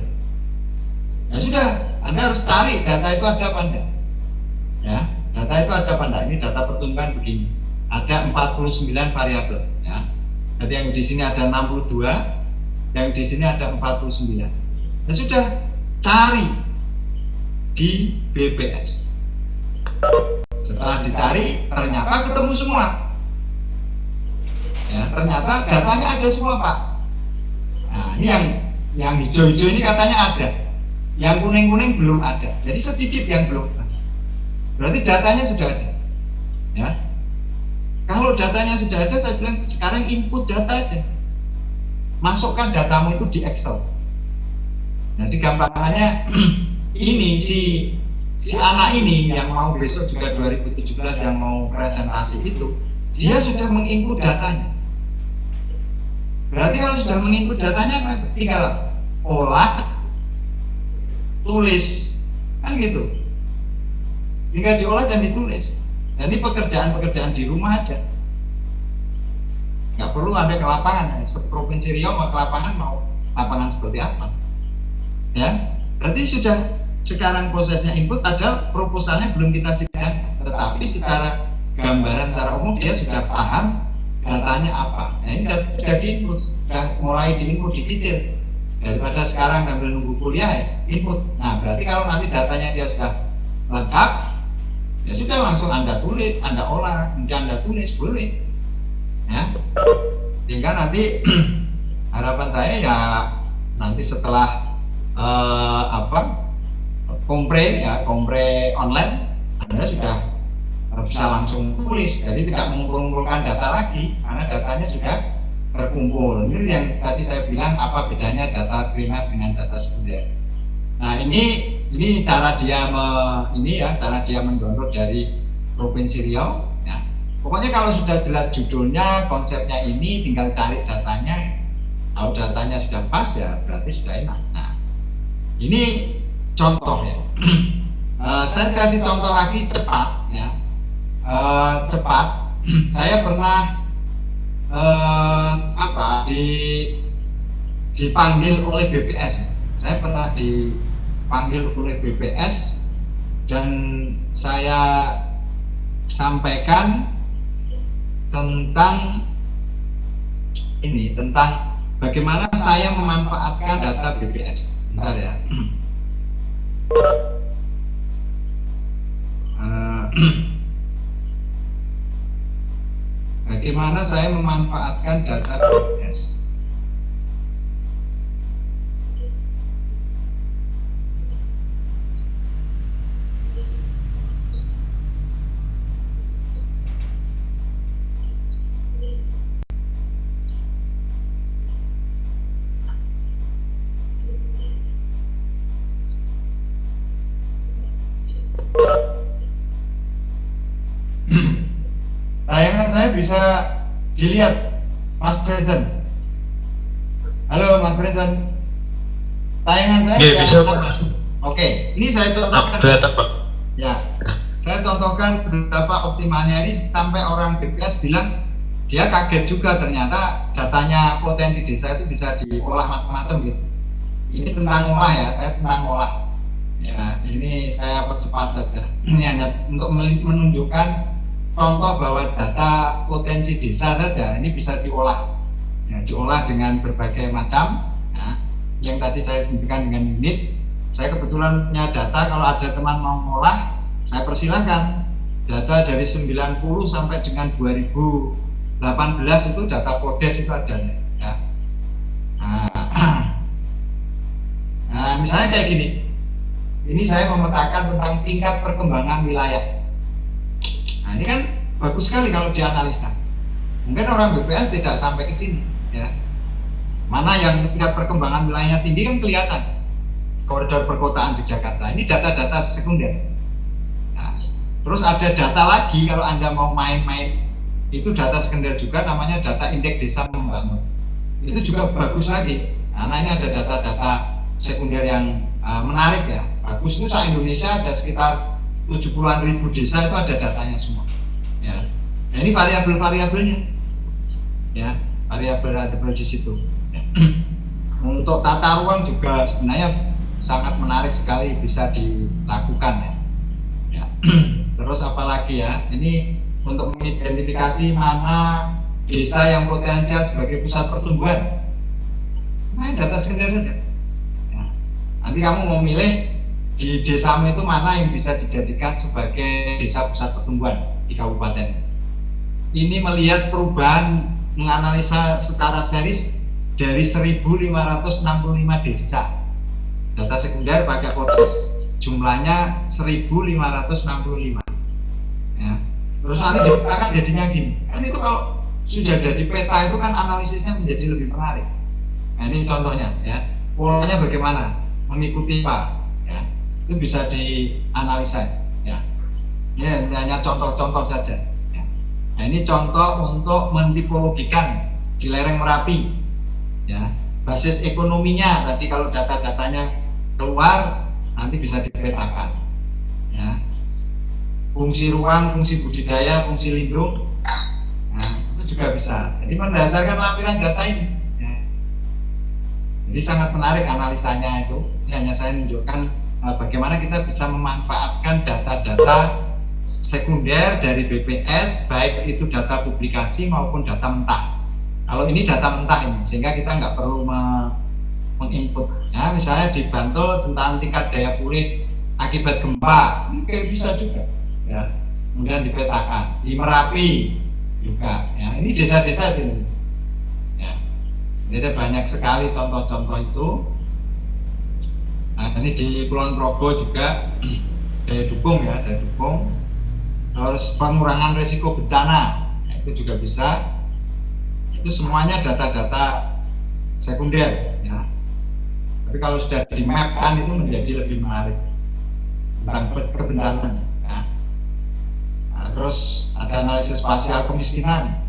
Ya sudah, Anda harus cari data itu ada apa enggak. Ya, data itu ada apa enggak. Ini data pertumbuhan begini, ada 49 variabel. Ya, jadi yang di sini ada 62, yang di sini ada 49. Ya sudah, cari di BPS. Setelah dicari, ternyata ketemu semua. Ya, ternyata datanya ada semua, Pak. Nah, ini yang hijau-hijau ini katanya ada. yang kuning-kuning belum ada. Jadi sedikit yang belum ada. Berarti datanya sudah ada. Ya. Kalau datanya sudah ada, saya bilang sekarang input data aja. Masukkan datamu itu di Excel. Jadi gampangannya ini si anak ini yang mau besok juga 2017 yang mau presentasi itu, dia sudah menginput datanya. Berarti kalau sudah menginput datanya tinggal olah, tulis, kan gitu. Tinggal diolah dan ditulis. Dan ini pekerjaan-pekerjaan di rumah aja. Nggak perlu ada ke lapangan. Provinsi Riau mau ke lapangan, mau lapangan seperti apa? Ya, berarti sudah sekarang prosesnya input, ada proposalnya belum kita sidang, tetapi secara gambaran secara umum dia sudah paham datanya apa. Nah, ini sudah diinput, sudah mulai diinput, dicicil. Daripada sekarang sambil nunggu kuliah ya, input. Nah, berarti kalau nanti datanya dia sudah lengkap, ya sudah langsung Anda tulis, Anda olah, kemudian Anda tulis, boleh. Ya, sehingga nanti harapan saya ya nanti setelah kompre online, Anda sudah bisa langsung tulis, jadi tidak mengumpulkan data lagi karena datanya sudah terkumpul. Ini yang tadi saya bilang apa bedanya data primer dengan data sekunder. Nah, ini cara dia cara dia mendownload dari Provinsi Riau. Ya. Pokoknya kalau sudah jelas judulnya, konsepnya ini, tinggal cari datanya. Kalau datanya sudah pas ya berarti sudah enak. Nah, ini contoh ya. Saya kasih contoh lagi cepat ya. Cepat. Saya pernah dipanggil oleh BPS. Saya pernah dipanggil oleh BPS dan saya sampaikan tentang bagaimana saya memanfaatkan data BPS. Bentar ya. Bagaimana saya memanfaatkan data BPS. Tayangan saya bisa dilihat, Mas Brenzen. Halo Mas Brenzen. Tayangan saya bisa, Pak. Oke, ini saya contohkan. Kelihatan, Pak. Ya, saya contohkan betapa optimalnya ini sampai orang BPS bilang dia kaget juga ternyata datanya potensi desa itu bisa diolah macam-macam gitu. Ini tentang olah ya, saya tentang olah. Ya, ini saya percepat saja. Ini hanya untuk menunjukkan contoh bahwa data potensi desa saja ini bisa diolah, ya, diolah dengan berbagai macam. Nah, yang tadi saya tunjukkan dengan unit, saya kebetulan punya data. Kalau ada teman mau ngolah, saya persilahkan. Data dari 90 sampai dengan 2018 itu data Podes itu ada. Ya. Nah, misalnya kayak gini. Ini saya memetakan tentang tingkat perkembangan wilayah. Nah, ini kan bagus sekali kalau dianalisa. Mungkin orang BPS tidak sampai ke sini, ya. Mana yang tingkat perkembangan wilayahnya tinggi kan kelihatan. Koridor perkotaan Yogyakarta. Ini data-data sekunder. Nah, terus ada data lagi kalau Anda mau main-main, itu data sekunder juga, namanya data indeks desa membangun. Itu juga bagus lagi. Karena ini ada data-data sekunder yang menarik ya. Bagus itu se-Indonesia ada sekitar 70-an ribu desa itu ada datanya semua. Ya. Nah, ini variabel-variabelnya. Ya, variabel-variabel di situ. Ya. Untuk tata ruang juga sebenarnya sangat menarik sekali bisa dilakukan ya. Ya. Terus apalagi ya? Ini untuk mengidentifikasi mana desa yang potensial sebagai pusat pertumbuhan. Nah, data sekunder saja. Ya. Nanti kamu mau milih di desamu itu mana yang bisa dijadikan sebagai desa pusat pertumbuhan di kabupaten. Ini melihat perubahan, menganalisa secara series dari 1565 desa. data sekunder pakai Podes, jumlahnya 1565 ya. Terus nanti dipetakan jadinya gini, kan itu kalau sudah ada di peta itu kan analisisnya menjadi lebih menarik. Nah ini contohnya ya, polanya bagaimana, mengikuti apa ya, itu bisa dianalisa ya. Ini hanya contoh-contoh saja ya. Nah ini contoh untuk mentipologikan di lereng Merapi ya. Basis ekonominya tadi kalau data-datanya keluar nanti bisa dipetakan ya. Fungsi ruang, fungsi budidaya, fungsi lindung, nah itu juga bisa. Jadi berdasarkan lampiran data ini ya. Jadi sangat menarik analisanya itu. Ini hanya saya menunjukkan bagaimana kita bisa memanfaatkan data-data sekunder dari BPS, baik itu data publikasi maupun data mentah. Kalau ini data mentah ini, sehingga kita nggak perlu menginput. Ya, misalnya di Bantul tentang tingkat daya pulih akibat gempa, ini kayak bisa juga. Ya, kemudian dipetakan. Di Merapi juga. Ya, ini desa-desa ini. Ya, jadi ada banyak sekali contoh-contoh itu. Nah, ini di Kulon Progo juga daya dukung ya, daya dukung. Terus pengurangan risiko bencana, nah, itu juga bisa. Itu semuanya data-data sekunder ya. Tapi kalau sudah di map kan itu menjadi lebih menarik tentang kebencanaan ya. Nah, terus ada analisis spasial kemiskinan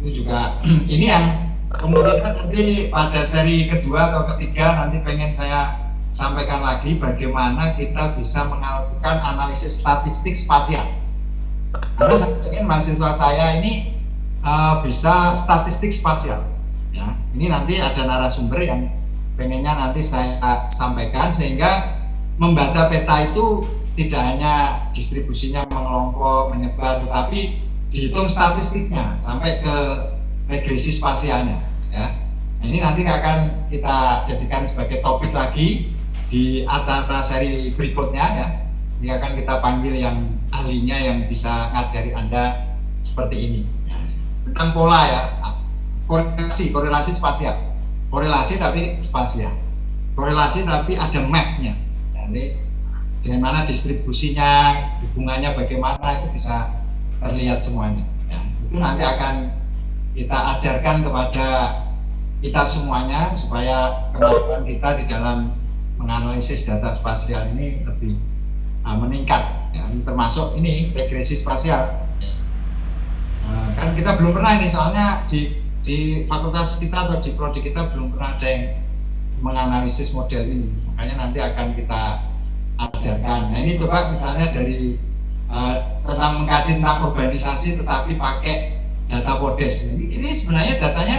itu juga ini yang kemudian nanti pada seri kedua atau ketiga nanti pengen saya sampaikan lagi bagaimana kita bisa melakukan analisis statistik spasial. Karena saya ingin mahasiswa saya ini bisa statistik spasial ya. Ini nanti ada narasumber yang pengennya nanti saya sampaikan, sehingga membaca peta itu tidak hanya distribusinya mengelompok, menyebar, tetapi dihitung statistiknya sampai ke regresi spasialnya ya. Nah, ini nanti akan kita jadikan sebagai topik lagi di acara seri berikutnya ya. Ini akan kita panggil yang ahlinya yang bisa ngajari Anda seperti ini ya. Tentang pola ya, korelasi spasial, korelasi tapi spasial, korelasi tapi ada mapnya. Jadi dengan mana distribusinya, hubungannya bagaimana itu bisa terlihat semuanya. Ya, itu nanti akan kita ajarkan kepada kita semuanya supaya kemampuan kita di dalam menganalisis data spasial ini lebih meningkat. Ya, termasuk ini regresi spasial. Kan kita belum pernah ini, soalnya di fakultas kita atau di prodi kita belum pernah ada yang menganalisis model ini, makanya nanti akan kita ajarkan. Nah ini coba misalnya dari tentang mengkaji tentang urbanisasi tetapi pakai data Podes. Ini sebenarnya datanya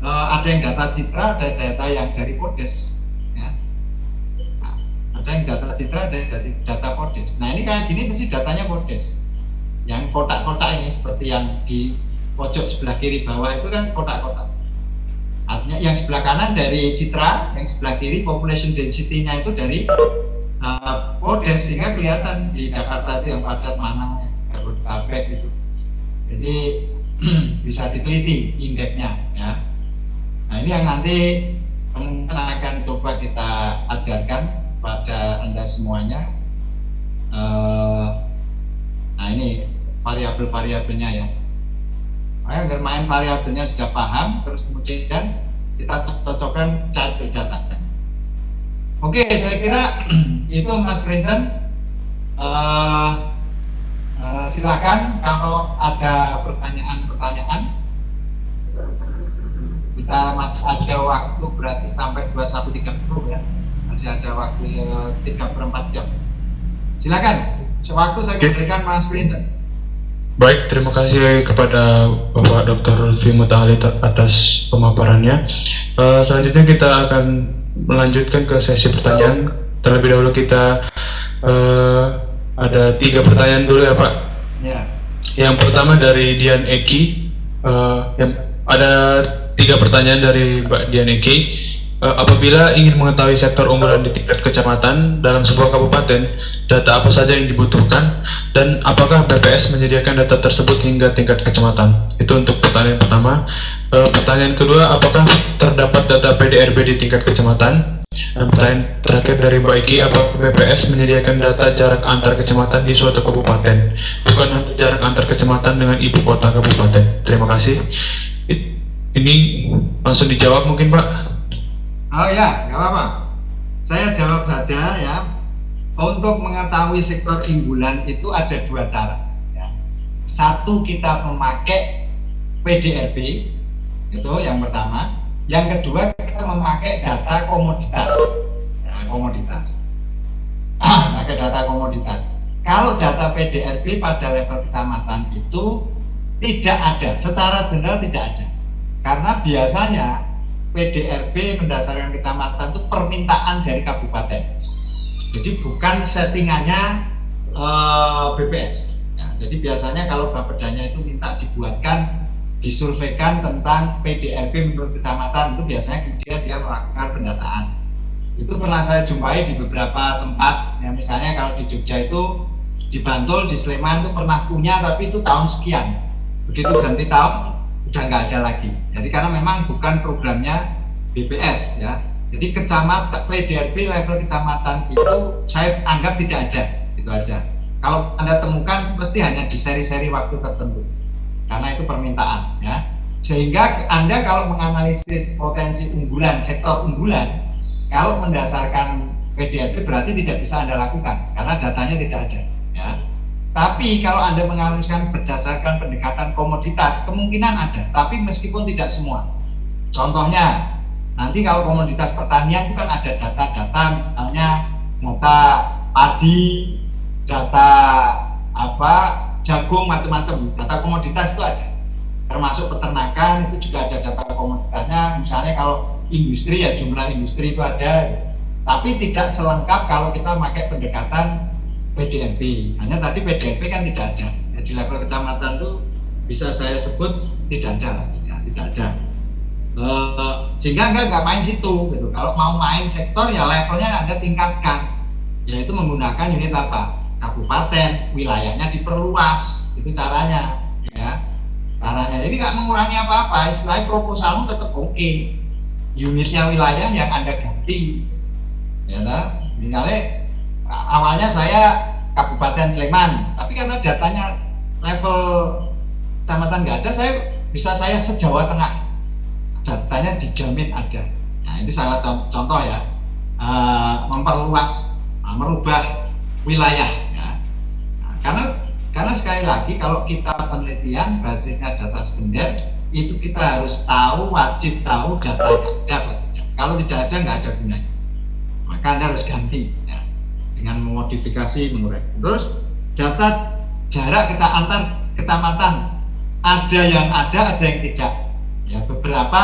ada yang data citra, ada data yang dari Podes ya. Nah, ada yang data citra, ada dari data Podes. Nah ini kayak gini mesti datanya Podes. Yang kotak-kotak ini seperti yang di pojok sebelah kiri bawah itu kan kotak-kotak. Artinya yang sebelah kanan dari citra, yang sebelah kiri population density-nya itu dari Podes, sehingga kelihatan di Jakarta itu yang padat mana, Jabodetabek itu. Jadi bisa diteliti indeksnya ya. Nah ini yang nanti kemungkinan akan coba kita ajarkan pada Anda semuanya. Nah ini variabel-variabelnya ya. Agar main variabelnya sudah paham, terus kemudian kita cocokkan cari data. Oke, saya kira itu Mas Vincent. Silakan kalau ada pertanyaan. Kita masih ada waktu berarti sampai 21.30 ya. Masih ada waktu 3/4 jam. Silakan. Sewaktu saya berikan Mas Vincent. Baik, terima kasih kepada Bapak Dr. Lutfi Muta'ali atas pemaparannya. Selanjutnya kita akan melanjutkan ke sesi pertanyaan. Terlebih dahulu kita ada 3 pertanyaan dulu ya Pak. Ya. Yang pertama dari Dian Eki. Ada 3 pertanyaan dari Mbak Dian Eki. Apabila ingin mengetahui sektor unggulan di tingkat kecamatan dalam sebuah kabupaten, data apa saja yang dibutuhkan dan apakah BPS menyediakan data tersebut hingga tingkat kecamatan? Itu untuk pertanyaan pertama. Pertanyaan kedua, apakah terdapat data PDRB di tingkat kecamatan? Dan pertanyaan terakhir dari Mbak Iki, apakah BPS menyediakan data jarak antar kecamatan di suatu kabupaten, bukan hanya jarak antar kecamatan dengan ibu kota kabupaten? Terima kasih. Ini langsung dijawab mungkin Pak. Oh ya, nggak apa-apa. Saya jawab saja ya. Untuk mengetahui sektor unggulan itu ada dua cara. Ya. Satu, kita memakai PDRB, itu yang pertama. Yang kedua, kita memakai data komoditas. Ya, komoditas. Pakai data komoditas. Kalau data PDRB pada level kecamatan itu tidak ada, secara general tidak ada. Karena biasanya PDRB mendasarkan kecamatan itu permintaan dari kabupaten. Jadi bukan settingannya BPS. Ya, jadi biasanya kalau Bapedanya itu minta dibuatkan, disurveikan tentang PDRB menurut kecamatan, itu biasanya kemudian dia melakukan pendataan. Itu pernah saya jumpai di beberapa tempat. Ya, misalnya kalau di Jogja itu, di Bantul, di Sleman itu pernah punya, tapi itu tahun sekian. Begitu ganti tahun, udah nggak ada lagi. Jadi karena memang bukan programnya BPS ya. Jadi kecamatan PDRB level kecamatan itu saya anggap tidak ada, itu aja. Kalau Anda temukan pasti hanya di seri-seri waktu tertentu, karena itu permintaan ya. Sehingga Anda kalau menganalisis potensi unggulan, sektor unggulan, kalau mendasarkan PDRB berarti tidak bisa Anda lakukan karena datanya tidak ada ya. Tapi kalau Anda menganaliskan berdasarkan pendekatan komoditas, kemungkinan ada, tapi meskipun tidak semua. Contohnya, nanti kalau komoditas pertanian itu kan ada data-data, misalnya data padi, data jagung, macam-macam. Data komoditas itu ada. Termasuk peternakan itu juga ada data komoditasnya. Misalnya kalau industri ya jumlah industri itu ada. Tapi tidak selengkap kalau kita pakai pendekatan PDRB. Hanya tadi PDRB kan tidak ada. Di level kecamatan itu bisa saya sebut tidak ada, ya, tidak ada. Sehingga nggak main situ gitu. Kalau mau main sektor ya levelnya Anda tingkatkan, yaitu menggunakan unit apa? Kabupaten, wilayahnya diperluas, itu caranya ya. Caranya, jadi nggak mengurangi apa-apa, istilahnya proposalmu tetap oke. Unitnya wilayah yang Anda ganti ya, misalnya awalnya saya Kabupaten Sleman, tapi karena datanya level kecamatan nggak ada, saya se-Jawa Tengah, datanya dijamin ada. Nah, ini salah contoh ya, memperluas, merubah wilayah ya. Nah, karena sekali lagi kalau kita penelitian basisnya data sekunder, itu kita harus tahu, wajib tahu datanya ada apa tidak. Kalau tidak ada, nggak ada gunanya, maka Anda harus ganti ya, dengan memodifikasi, mengurai. Terus data jarak antar kecamatan, ada yang ada yang tidak. Ya, beberapa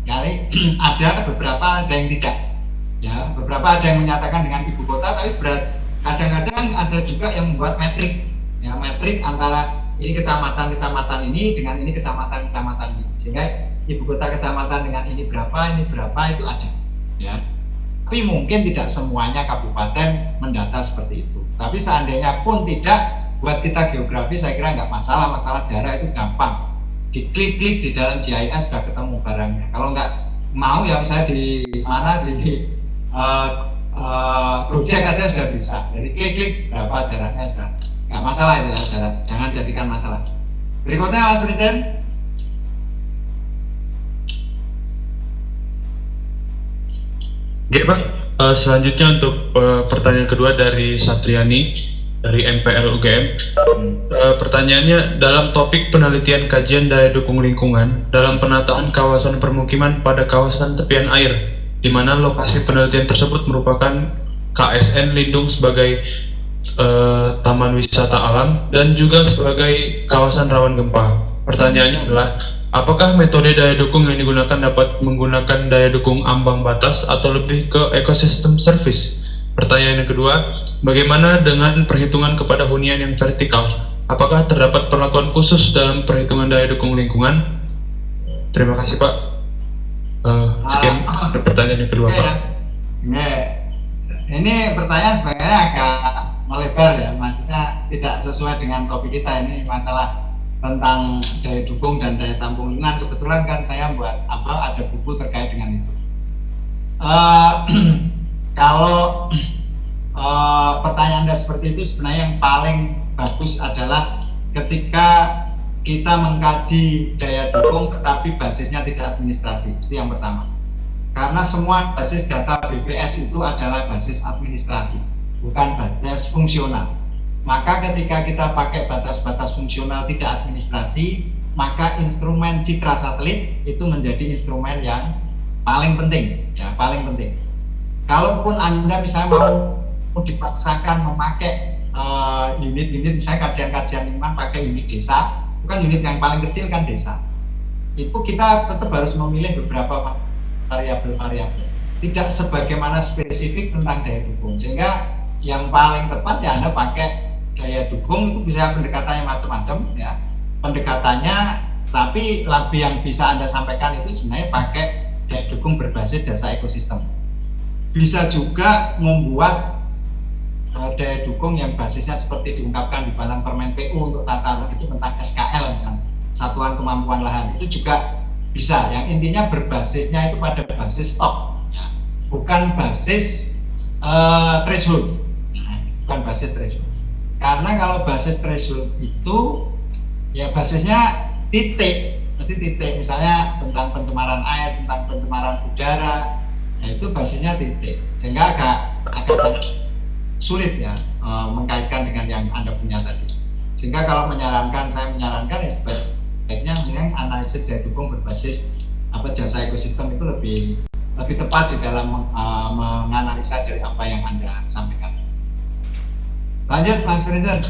kali ada, beberapa ada yang tidak. Ya, beberapa ada yang menyatakan dengan ibu kota, tapi kadang-kadang ada juga yang membuat metrik. Ya, metrik antara ini kecamatan ini dengan ini kecamatan ini. Sehingga ibu kota kecamatan dengan ini berapa itu ada. Ya. Tapi mungkin tidak semuanya kabupaten mendata seperti itu. Tapi seandainya pun tidak, buat kita geografi saya kira nggak masalah jarak itu gampang. Diklik-klik di dalam GIS sudah ketemu barangnya. Kalau nggak mau ya misalnya di mana di Gojek aja sudah bisa. Jadi klik-klik berapa jaraknya sudah nggak masalah itu ya jarak. Jangan jadikan masalah. Berikutnya Mas Brigjen. Oke Pak, selanjutnya untuk pertanyaan kedua dari Satriani dari MPL UGM. Pertanyaannya, dalam topik penelitian kajian daya dukung lingkungan dalam penataan kawasan permukiman pada kawasan tepian air, di mana lokasi penelitian tersebut merupakan KSN Lindung sebagai taman wisata alam dan juga sebagai kawasan rawan gempa. Pertanyaannya adalah, apakah metode daya dukung yang digunakan dapat menggunakan daya dukung ambang batas atau lebih ke ekosistem service? Pertanyaan yang kedua, bagaimana dengan perhitungan kepada hunian yang vertikal? Apakah terdapat perlakuan khusus dalam perhitungan daya dukung lingkungan? Terima kasih Pak. Sekian pertanyaan yang kedua Pak. Ini pertanyaan sebenarnya agak melebar ya, maksudnya tidak sesuai dengan topik kita. Ini masalah tentang daya dukung dan daya tampung lingkungan. Kebetulan kan saya buat ada buku terkait dengan itu. eh, kalau pertanyaan Anda seperti itu, sebenarnya yang paling bagus adalah ketika kita mengkaji daya dukung tetapi basisnya tidak administrasi. Itu yang pertama. Karena semua basis data BPS itu adalah basis administrasi, bukan basis fungsional. Maka ketika kita pakai batas-batas fungsional tidak administrasi, maka instrumen citra satelit itu menjadi instrumen yang paling penting, ya, paling penting. Kalaupun Anda misalnya mau dipaksakan memakai unit-unit, misalnya kajian-kajian lingkungan pakai unit desa, bukan unit yang paling kecil kan desa, itu kita tetap harus memilih beberapa variabel-variabel, tidak sebagaimana spesifik tentang daya dukung, sehingga yang paling tepat ya Anda pakai daya dukung. Itu bisa pendekatannya macam-macam ya, pendekatannya, tapi lebih yang bisa Anda sampaikan itu sebenarnya pakai daya dukung berbasis jasa ekosistem. Bisa juga membuat daya dukung yang basisnya seperti diungkapkan di dalam Permen PU untuk tata ruang itu tentang SKL misalnya, satuan kemampuan lahan, itu juga bisa. Yang intinya berbasisnya itu pada basis stok, ya, bukan basis threshold, bukan basis threshold. Karena kalau basis threshold itu ya basisnya titik, mesti titik, misalnya tentang pencemaran air, tentang pencemaran udara, ya itu basisnya titik, sehingga agak sulit ya mengkaitkan dengan yang Anda punya tadi. Sehingga kalau saya menyarankan ya sebaiknya memang analisis daya dukung berbasis jasa ekosistem itu lebih tepat di dalam menganalisa dari apa yang Anda sampaikan. Lanjut Mas Vincent.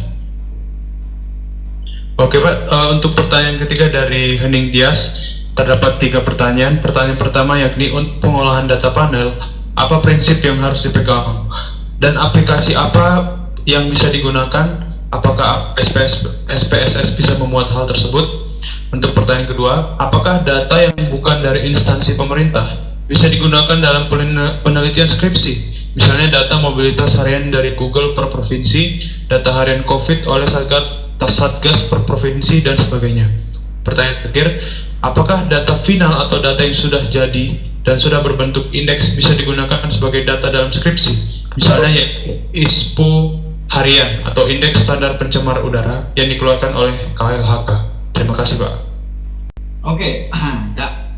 Oke Pak, untuk pertanyaan ketiga dari Hening Tias, terdapat 3 pertanyaan. Pertanyaan pertama yakni untuk pengolahan data panel, apa prinsip yang harus dipegang dan aplikasi apa yang bisa digunakan? Apakah SPSS bisa memuat hal tersebut? Untuk pertanyaan kedua, apakah data yang bukan dari instansi pemerintah bisa digunakan dalam penelitian skripsi? Misalnya data mobilitas harian dari Google per provinsi, data harian COVID oleh Satgas per provinsi, dan sebagainya. Pertanyaan terakhir, apakah data final atau data yang sudah jadi dan sudah berbentuk indeks bisa digunakan sebagai data dalam skripsi? Misalnya ISPO harian atau indeks standar pencemar udara yang dikeluarkan oleh KLHK. Terima kasih Pak. Oke,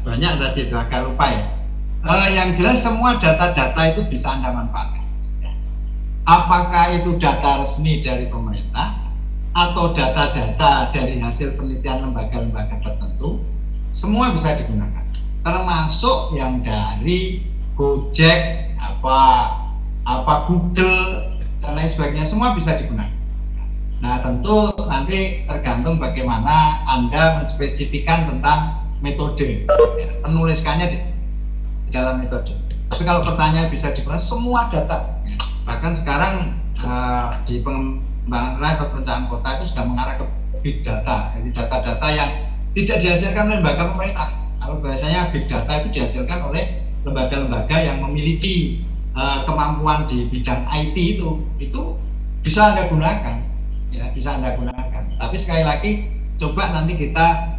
banyak tadi, agak lupa ya. Yang jelas semua data-data itu bisa Anda manfaatkan. Apakah itu data resmi dari pemerintah atau data-data dari hasil penelitian lembaga-lembaga tertentu, semua bisa digunakan. Termasuk yang dari Gojek, Google dan lain sebagainya, semua bisa digunakan. Nah tentu nanti tergantung bagaimana Anda menspesifikkan tentang metode, penuliskannya di dalam metode. Tapi kalau pertanyaan bisa digunakan semua data, bahkan sekarang di pengembangan wilayah perencanaan kota itu sudah mengarah ke big data, jadi data-data yang tidak dihasilkan oleh lembaga pemerintah. Kalau biasanya big data itu dihasilkan oleh lembaga-lembaga yang memiliki kemampuan di bidang IT, itu bisa Anda gunakan, ya, bisa Anda gunakan. Tapi sekali lagi coba nanti kita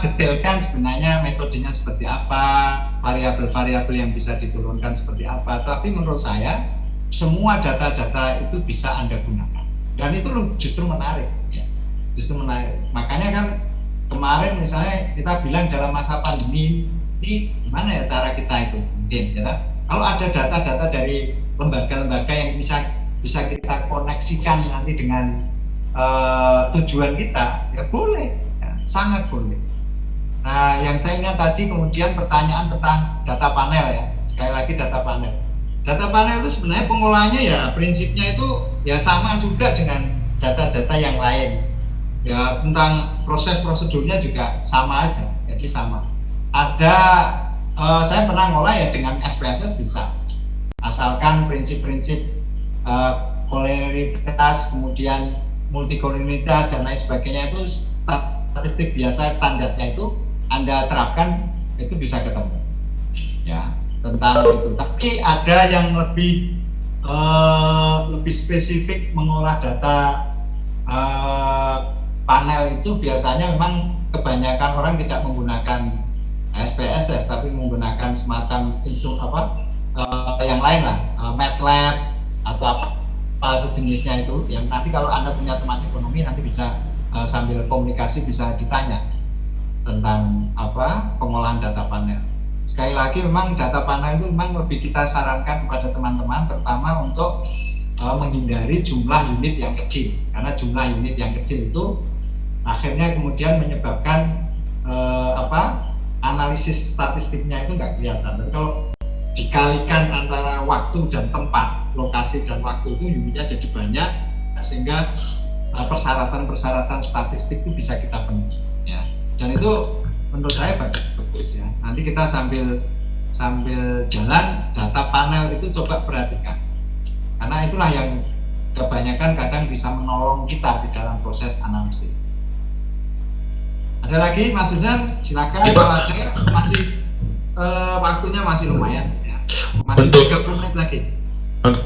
detailkan sebenarnya metodenya seperti apa, variabel-variabel yang bisa diturunkan seperti apa. Tapi menurut saya semua data-data itu bisa Anda gunakan, dan itu justru menarik, ya. Justru menarik. Makanya kan kemarin misalnya kita bilang dalam masa pandemi ini gimana ya cara kita itu mungkin, ya. Kalau ada data-data dari lembaga-lembaga yang bisa kita koneksikan nanti dengan tujuan kita, ya boleh, ya, sangat boleh. Nah, yang saya ingat tadi kemudian pertanyaan tentang data panel, ya. Sekali lagi data panel. Data panel itu sebenarnya pengolahannya ya prinsipnya itu ya sama juga dengan data-data yang lain. Ya, tentang proses prosedurnya juga sama aja, jadi sama. Saya pernah ngolah ya dengan SPSS bisa, asalkan prinsip-prinsip kolonialitas, kemudian multikolonialitas dan lain sebagainya itu statistik biasa standarnya itu Anda terapkan, itu bisa ketemu, ya, tentang itu. Tapi ada yang lebih spesifik mengolah data panel itu biasanya memang kebanyakan orang tidak menggunakan SPSS tapi menggunakan semacam yang lain lah, MATLAB atau apa sejenisnya itu, yang nanti kalau Anda punya teman ekonomi nanti bisa sambil komunikasi bisa ditanya tentang pengolahan data panel. Sekali lagi memang data panel itu memang lebih kita sarankan kepada teman-teman terutama untuk menghindari jumlah unit yang kecil, karena jumlah unit yang kecil itu akhirnya kemudian menyebabkan analisis statistiknya itu nggak kelihatan. Tapi kalau dikalikan antara waktu dan tempat, lokasi dan waktu itu unitnya jadi banyak, sehingga persyaratan statistik itu bisa kita penuhi ya. Dan itu menurut saya bagus ya. Nanti kita sambil jalan data panel itu coba perhatikan, karena itulah yang kebanyakan kadang bisa menolong kita di dalam proses analisis. Ada lagi Mas Husnan, silakan. Kalau ada masih waktunya masih lumayan ya. Masih Untuk 30 menit lagi.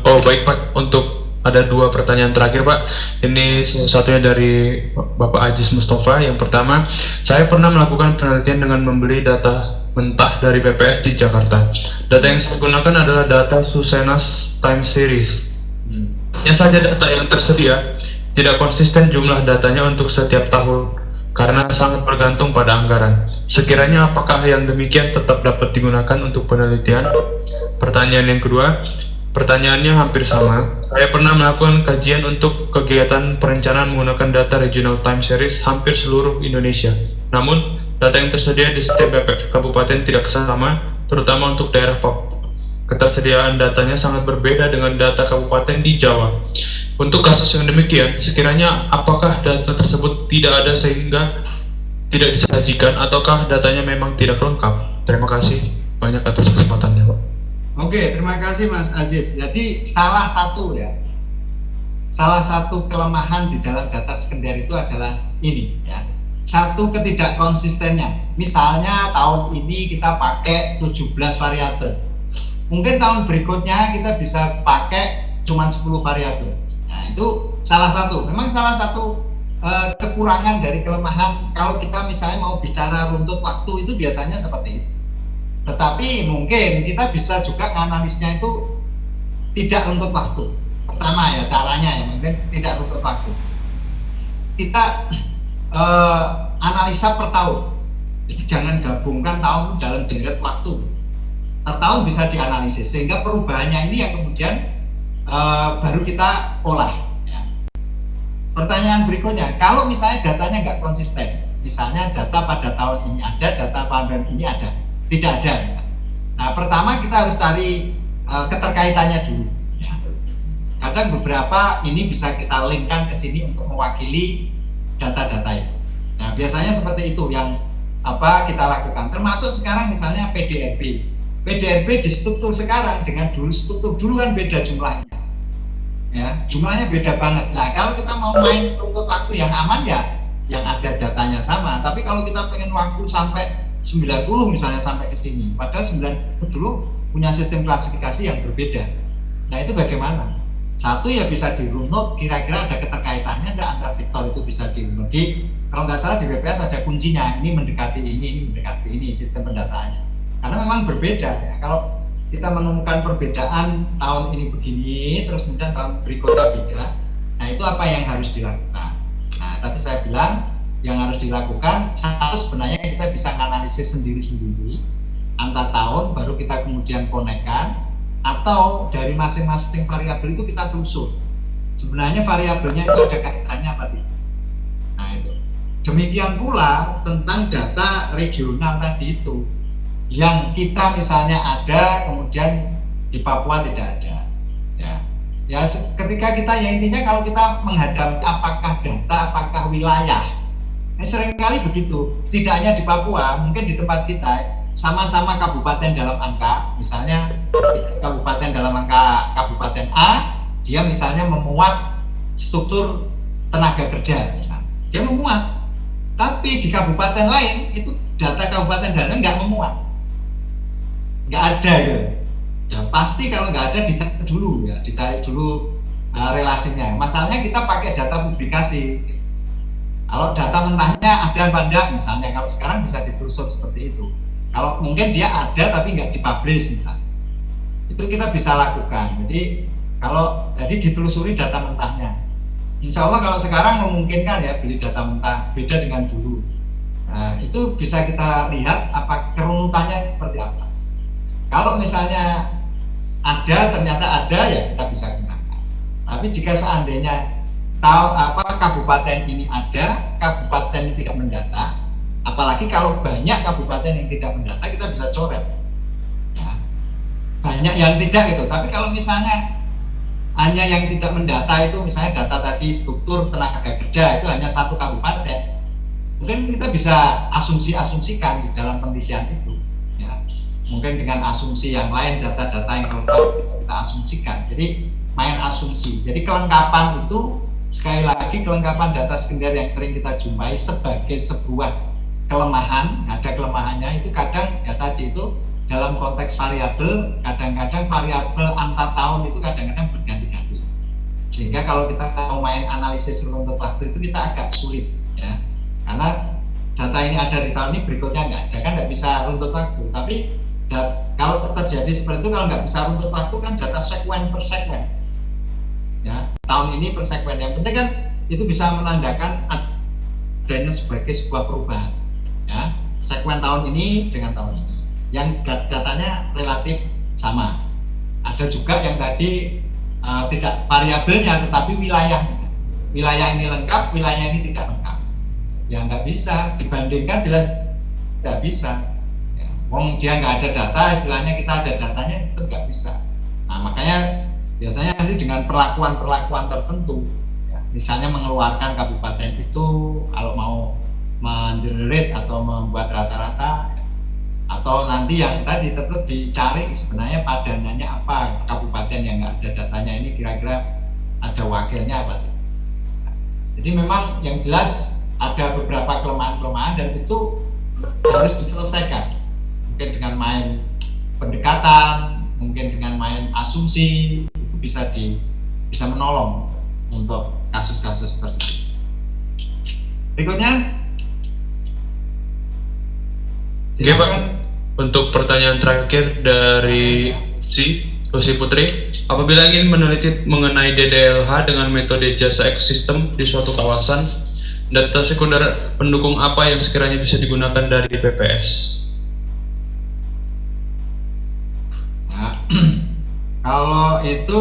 Oh baik Pak, untuk ada 2 pertanyaan terakhir Pak. Ini satunya dari Bapak Ajis Mustafa. Yang pertama, saya pernah melakukan penelitian dengan membeli data mentah dari BPS di Jakarta. Data yang saya gunakan adalah data Susenas Time Series. Hanya saja data yang tersedia tidak konsisten jumlah datanya untuk setiap tahun karena sangat bergantung pada anggaran. Sekiranya apakah yang demikian tetap dapat digunakan untuk penelitian? Pertanyaan yang kedua, pertanyaannya hampir sama. Saya pernah melakukan kajian untuk kegiatan perencanaan menggunakan data Regional Time Series hampir seluruh Indonesia. Namun, data yang tersedia di setiap BPS kabupaten tidak sama, terutama untuk daerah Papua. Ketersediaan datanya sangat berbeda dengan data kabupaten di Jawa. Untuk kasus yang demikian, sekiranya apakah data tersebut tidak ada sehingga tidak disajikan, ataukah datanya memang tidak lengkap? Terima kasih banyak atas kesempatannya, Pak. Oke, terima kasih Mas Aziz. Jadi salah satu kelemahan di dalam data sekunder itu adalah ini ya. Satu, ketidakkonsistennya. Misalnya tahun ini kita pakai 17 variabel. Mungkin tahun berikutnya kita bisa pakai cuma 10 variabel. Nah, itu salah satu. Memang salah satu kekurangan dari kelemahan kalau kita misalnya mau bicara runtut waktu itu biasanya seperti itu. Tetapi mungkin kita bisa juga analisnya itu tidak runtut waktu. Pertama ya caranya ya mungkin tidak runtut waktu. Kita analisa per tahun. Jadi jangan gabungkan tahun dalam deret waktu. Per tahun bisa dianalisis sehingga perubahannya ini yang kemudian baru kita olah. Ya. Pertanyaan berikutnya, kalau misalnya datanya nggak konsisten, misalnya data pada tahun ini ada, data pada ini ada. Tidak ada. Nah, pertama kita harus cari keterkaitannya dulu. Ya. Kadang beberapa ini bisa kita linkkan ke sini untuk mewakili data-data itu. Nah, biasanya seperti itu yang kita lakukan. Termasuk sekarang misalnya PDRB. PDRB di struktur sekarang dengan struktur dulu kan beda jumlahnya. Ya, jumlahnya beda banget. Nah, kalau kita mau main runtut waktu yang aman ya, yang ada datanya sama. Tapi kalau kita pengen waktu sampai 90 misalnya sampai ke sini, padahal 90 dulu punya sistem klasifikasi yang berbeda. Nah, itu bagaimana? Satu ya bisa dirunut, kira-kira ada keterkaitannya, ada antar sektor itu bisa dirunut. Kalau nggak salah di BPS ada kuncinya, ini mendekati ini mendekati ini sistem pendataannya. Karena memang berbeda ya. Kalau kita menemukan perbedaan tahun ini begini, terus kemudian tahun berikutnya beda, nah itu apa yang harus dilakukan? Nah, tadi saya bilang yang harus dilakukan satu sebenarnya kita bisa menganalisis sendiri-sendiri antar tahun baru kita kemudian konekkan, atau dari masing-masing variabel itu kita telusur sebenarnya variabelnya itu ada kaitannya apa tidak. Nah itu demikian pula tentang data regional tadi itu yang kita misalnya ada kemudian di Papua tidak ada ya ketika kita ya intinya kalau kita menghadapi apakah data apakah wilayah. Seringkali begitu, tidak hanya di Papua, mungkin di tempat kita sama-sama kabupaten dalam angka, misalnya kabupaten dalam angka kabupaten A, dia misalnya memuat struktur tenaga kerja, misalnya. Dia memuat, tapi di kabupaten lain itu data kabupaten dalam nggak memuat, nggak ada gitu. Ya pasti kalau nggak ada dicari dulu relasinya. Masalahnya kita pakai data publikasi. Kalau data mentahnya ada apa enggak misalnya, kalau sekarang bisa ditelusur seperti itu. Kalau mungkin dia ada tapi nggak dipublish misalnya, itu kita bisa lakukan. Jadi ditelusuri data mentahnya. Insya Allah kalau sekarang memungkinkan ya beli data mentah, beda dengan dulu. Nah, itu bisa kita lihat apa kerunutannya seperti apa. Kalau misalnya ada, ternyata ada, ya kita bisa gunakan. Tapi jika seandainya tahu apa kabupaten ini ada, kabupaten ini tidak mendata, apalagi kalau banyak kabupaten yang tidak mendata, kita bisa coret. Ya, banyak yang tidak gitu. Tapi kalau misalnya hanya yang tidak mendata itu, misalnya data tadi struktur tenaga kerja itu hanya satu kabupaten, mungkin kita bisa asumsi-asumsikan di dalam penelitian itu. Ya, mungkin dengan asumsi yang lain, data-data yang lengkap bisa kita asumsikan. Jadi main asumsi. Jadi kelengkapan itu, sekali lagi, kelengkapan data sekunder yang sering kita jumpai sebagai sebuah kelemahan, ada kelemahannya itu kadang ya tadi itu dalam konteks variabel, kadang-kadang variabel antar tahun itu kadang-kadang berganti-ganti. Sehingga kalau kita mau main analisis runtut waktu itu kita agak sulit ya. Karena data ini ada di tahun ini, berikutnya nggak ada, kan nggak bisa runtut waktu. Tapi kalau terjadi seperti itu, kalau nggak bisa runtut waktu kan data sekuen per sekuen. Ya, tahun ini per sekuen. Yang penting kan itu bisa menandakan adanya sebagai sebuah perubahan. Ya, sekuen tahun ini dengan tahun ini, yang datanya relatif sama. Ada juga yang tadi tidak variabelnya, tetapi wilayahnya. Wilayah ini lengkap, wilayah ini tidak lengkap. Ya nggak bisa dibandingkan, jelas nggak bisa. Ya, wong dia nggak ada data, istilahnya kita ada datanya, itu nggak bisa. Nah makanya biasanya nanti dengan perlakuan tertentu, ya, misalnya mengeluarkan kabupaten itu kalau mau mengenerate atau membuat rata-rata, atau nanti yang tadi tetap dicari sebenarnya padanannya apa, kabupaten yang nggak ada datanya ini kira-kira ada wakilnya apa. Jadi memang yang jelas ada beberapa kelemahan-kelemahan dan itu harus diselesaikan, mungkin dengan main pendekatan, mungkin dengan main asumsi, itu bisa menolong untuk kasus-kasus tersebut. Berikutnya, Oke Pak, untuk pertanyaan terakhir dari Lucy Putri, apabila ingin meneliti mengenai DDLH dengan metode jasa ekosistem di suatu kawasan, data sekunder pendukung apa yang sekiranya bisa digunakan dari BPS? Nah, kalau itu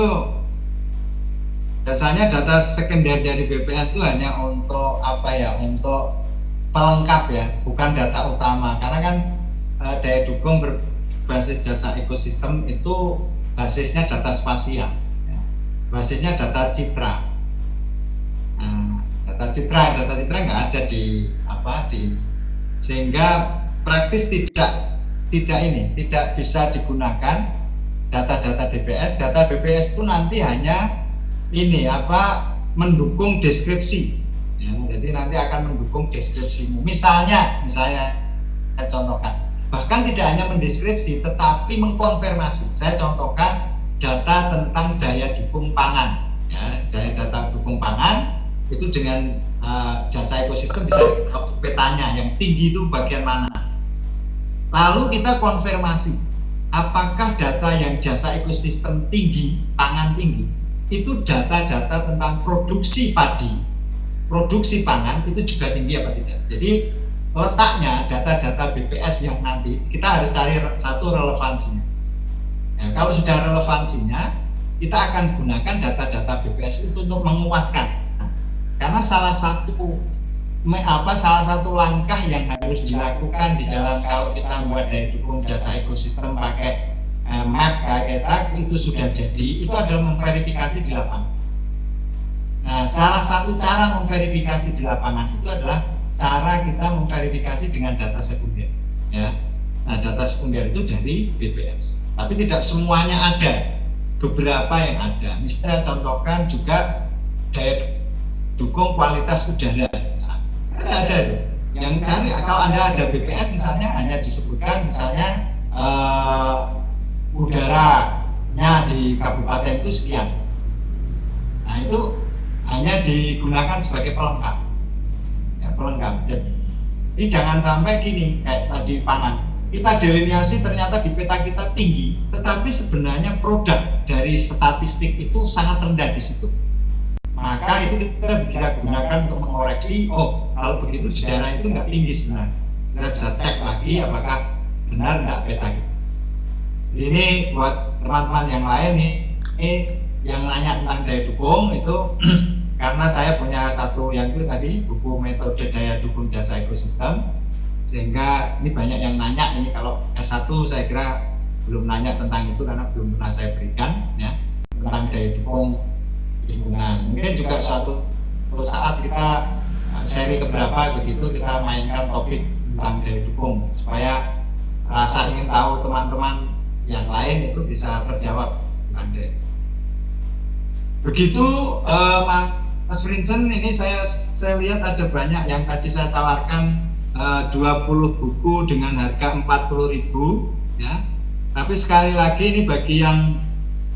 biasanya data sekunder dari BPS itu hanya untuk apa ya? Untuk pelengkap ya, bukan data utama. Karena kan daya dukung berbasis jasa ekosistem itu basisnya data spasial, ya. Basisnya data citra. Nah, data citra nggak ada di sehingga praktis tidak bisa digunakan data-data BPS. Data BPS itu nanti hanya mendukung deskripsi. Ya, jadi nanti akan mendukung deskripsimu. Misalnya saya contohkan, bahkan tidak hanya mendeskripsi, tetapi mengkonfirmasi. Saya contohkan data tentang daya dukung pangan. Ya, data dukung pangan itu dengan jasa ekosistem bisa petanya yang tinggi itu bagian mana. Lalu kita konfirmasi, apakah data yang jasa ekosistem tinggi, pangan tinggi, itu data-data tentang produksi padi, produksi pangan itu juga tinggi apa tidak. Jadi letaknya data-data BPS yang nanti kita harus cari satu relevansinya. Ya, kalau sudah relevansinya, kita akan gunakan data-data BPS itu untuk menguatkan. Karena salah satu langkah yang harus dilakukan di dalam kalau kita membuat daya dukung jasa ekosistem pakai map kayak itu sudah jadi, itu adalah memverifikasi di lapangan. Nah, salah satu cara memverifikasi di lapangan itu adalah cara kita memverifikasi dengan data sekunder. Ya, nah data sekunder itu dari BPS. Tapi tidak semuanya ada, beberapa yang ada. Misalnya contohkan juga daya dukung kualitas udara. Ada itu. Yang cari kalau Anda ada BPS misalnya hanya disebutkan misalnya udaranya di kabupaten itu sekian. Nah itu hanya digunakan sebagai pelengkap. Ya, pelengkap. Jadi jangan sampai gini kayak tadi pangan. kita delineasi ternyata di peta kita tinggi, tetapi sebenarnya produk dari statistik itu sangat rendah di situ. Maka itu kita bisa gunakan untuk mengoreksi, oh kalau begitu di daerah itu nggak tinggi sebenarnya. Kita bisa cek lagi apakah benar nggak peta kita. Ini buat teman-teman yang lain nih, yang nanya tentang daya dukung itu karena saya punya satu yang itu tadi, buku metode daya dukung jasa ekosistem, sehingga ini banyak yang nanya. Ini kalau S1 saya kira belum nanya tentang itu karena belum pernah saya berikan ya, tentang daya dukung lingkungan. Mungkin juga suatu saat kita seri keberapa begitu kita mainkan topik tentang daya dukung supaya rasa ingin tahu teman-teman yang lain itu bisa terjawab tentang daya. Begitu Mas Vincent, ini saya lihat ada banyak yang tadi saya tawarkan 20 buku dengan harga 40.000 ya. Tapi sekali lagi ini bagi yang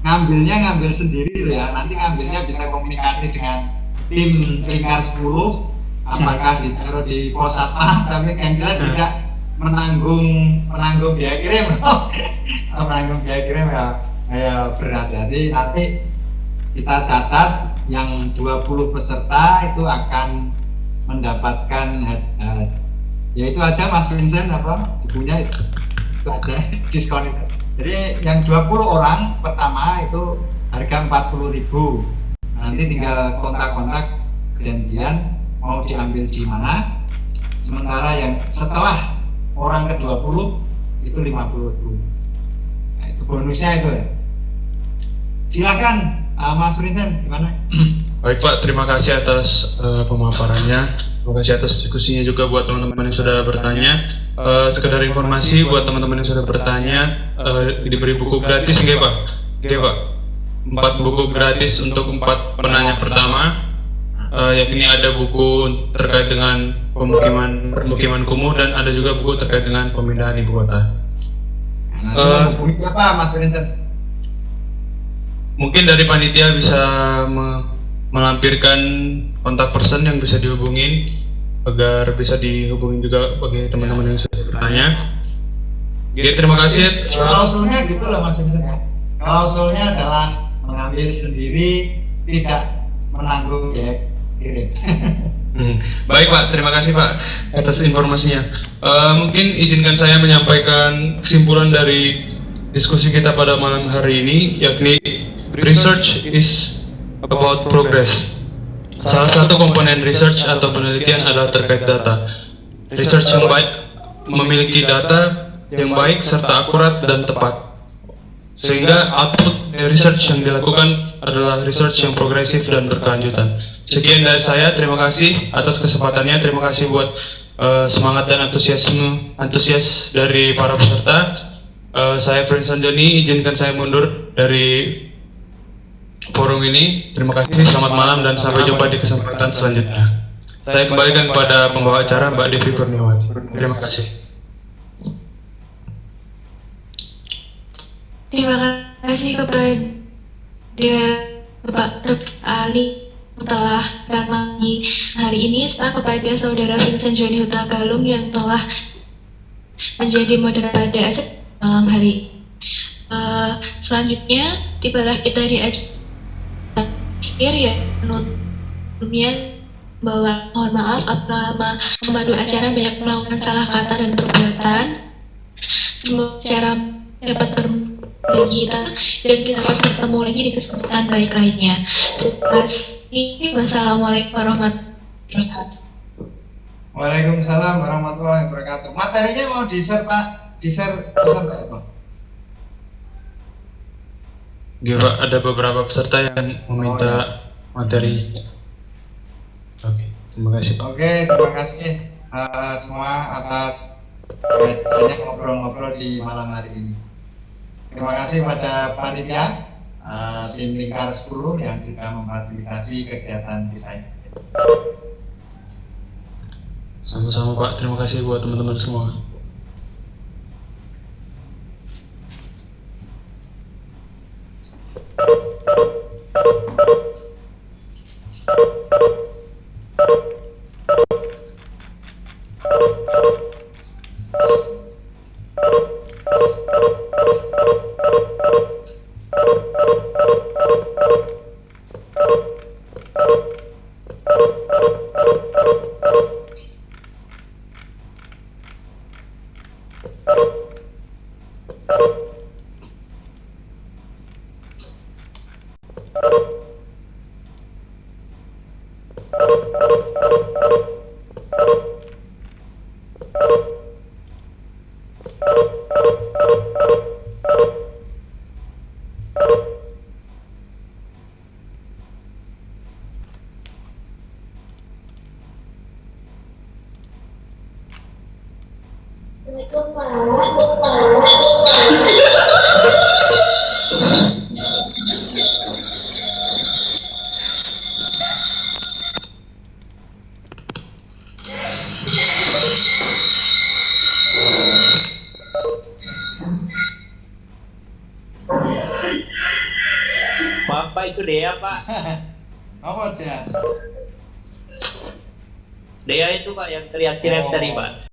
ngambil sendiri loh ya. Nanti ngambilnya bisa komunikasi dengan tim Lingkar 10, apakah ditaruh di pos apa, tapi yang jelas tidak menanggung biaya kirim. Menanggung biaya kirim ya berat. Jadi nanti kita catat yang 20 peserta itu akan mendapatkan ya itu aja Mas Vincent apa bukunya itu aja diskon itu. Jadi yang 20 orang pertama itu harga 40.000. Nanti tinggal kontak-kontak janjian mau diambil di mana. Sementara yang setelah orang ke-20 itu 50.000. Nah, itu bonusnya itu ya. Silakan Mas Vincent, gimana? Baik Pak, terima kasih atas pemaparannya. Terima kasih atas diskusinya juga buat teman-teman yang sudah bertanya. Sekedar informasi buat teman-teman yang sudah bertanya, diberi buku gratis nggih Pak? Nggih Pak. 4 buku gratis untuk 4 penanya pertama. Yakni ada buku terkait dengan pemukiman kumuh dan ada juga buku terkait dengan pemindahan ibu kota. Bukunya apa Mas Vincent? Mungkin dari panitia bisa melampirkan kontak person yang bisa dihubungin agar bisa dihubungin juga bagi teman-teman yang sudah bertanya. Oke, terima kasih. Klausulnya gitu loh Mas Vincent ya. Klausulnya adalah mengambil sendiri, tidak menanggung biaya kirim. Baik Pak, terima kasih Pak atas informasinya. Mungkin izinkan saya menyampaikan kesimpulan dari diskusi kita pada malam hari ini, yakni research is about progress. Salah satu komponen research atau penelitian adalah terkait data. Research yang baik memiliki data yang baik serta akurat dan tepat. Sehingga output research yang dilakukan adalah research yang progresif dan berkelanjutan. Sekian dari saya, terima kasih atas kesempatannya, terima kasih buat semangat dan antusias dari para peserta. Saya Vincent Joni, izinkan saya mundur dari forum ini. Terima kasih, selamat malam dan sampai jumpa di kesempatan selanjutnya. Saya kembalikan kepada pembawa acara Mbak Devi Kurniawati. Terima kasih. Terima kasih kepada Bapak Dr. Ali telah berbagi hari ini, serta kepada Saudara Vincent Joni Huta Galung yang telah menjadi moderator pada malam hari. Selanjutnya tibalah kita di akhir ya, penutupnya bahwa mohon maaf apabila pemandu acara banyak melakukan salah kata dan perbuatan. Semoga acara dapat berbagi kita dan kita dapat bertemu lagi di kesempatan baik lainnya. Terima kasih. Wassalamualaikum warahmatullahi wabarakatuh. Waalaikumsalam warahmatullahi wabarakatuh. Materinya mau di-share Pak? Di-share peserta ya Pak? Oke Pak, ada beberapa peserta yang meminta materi. Oke, terima kasih Pak. Oke, terima kasih semua atas banyak ngobrol-ngobrol di malam hari ini. Terima kasih pada panitia tim Lingkar 10 yang sudah memfasilitasi kegiatan kita ini. Sama-sama Pak, terima kasih buat teman-teman semua. Maaf Pak, itu Dea Pak. Apa dia? Dea itu Pak yang teriak-teriak tadi Pak.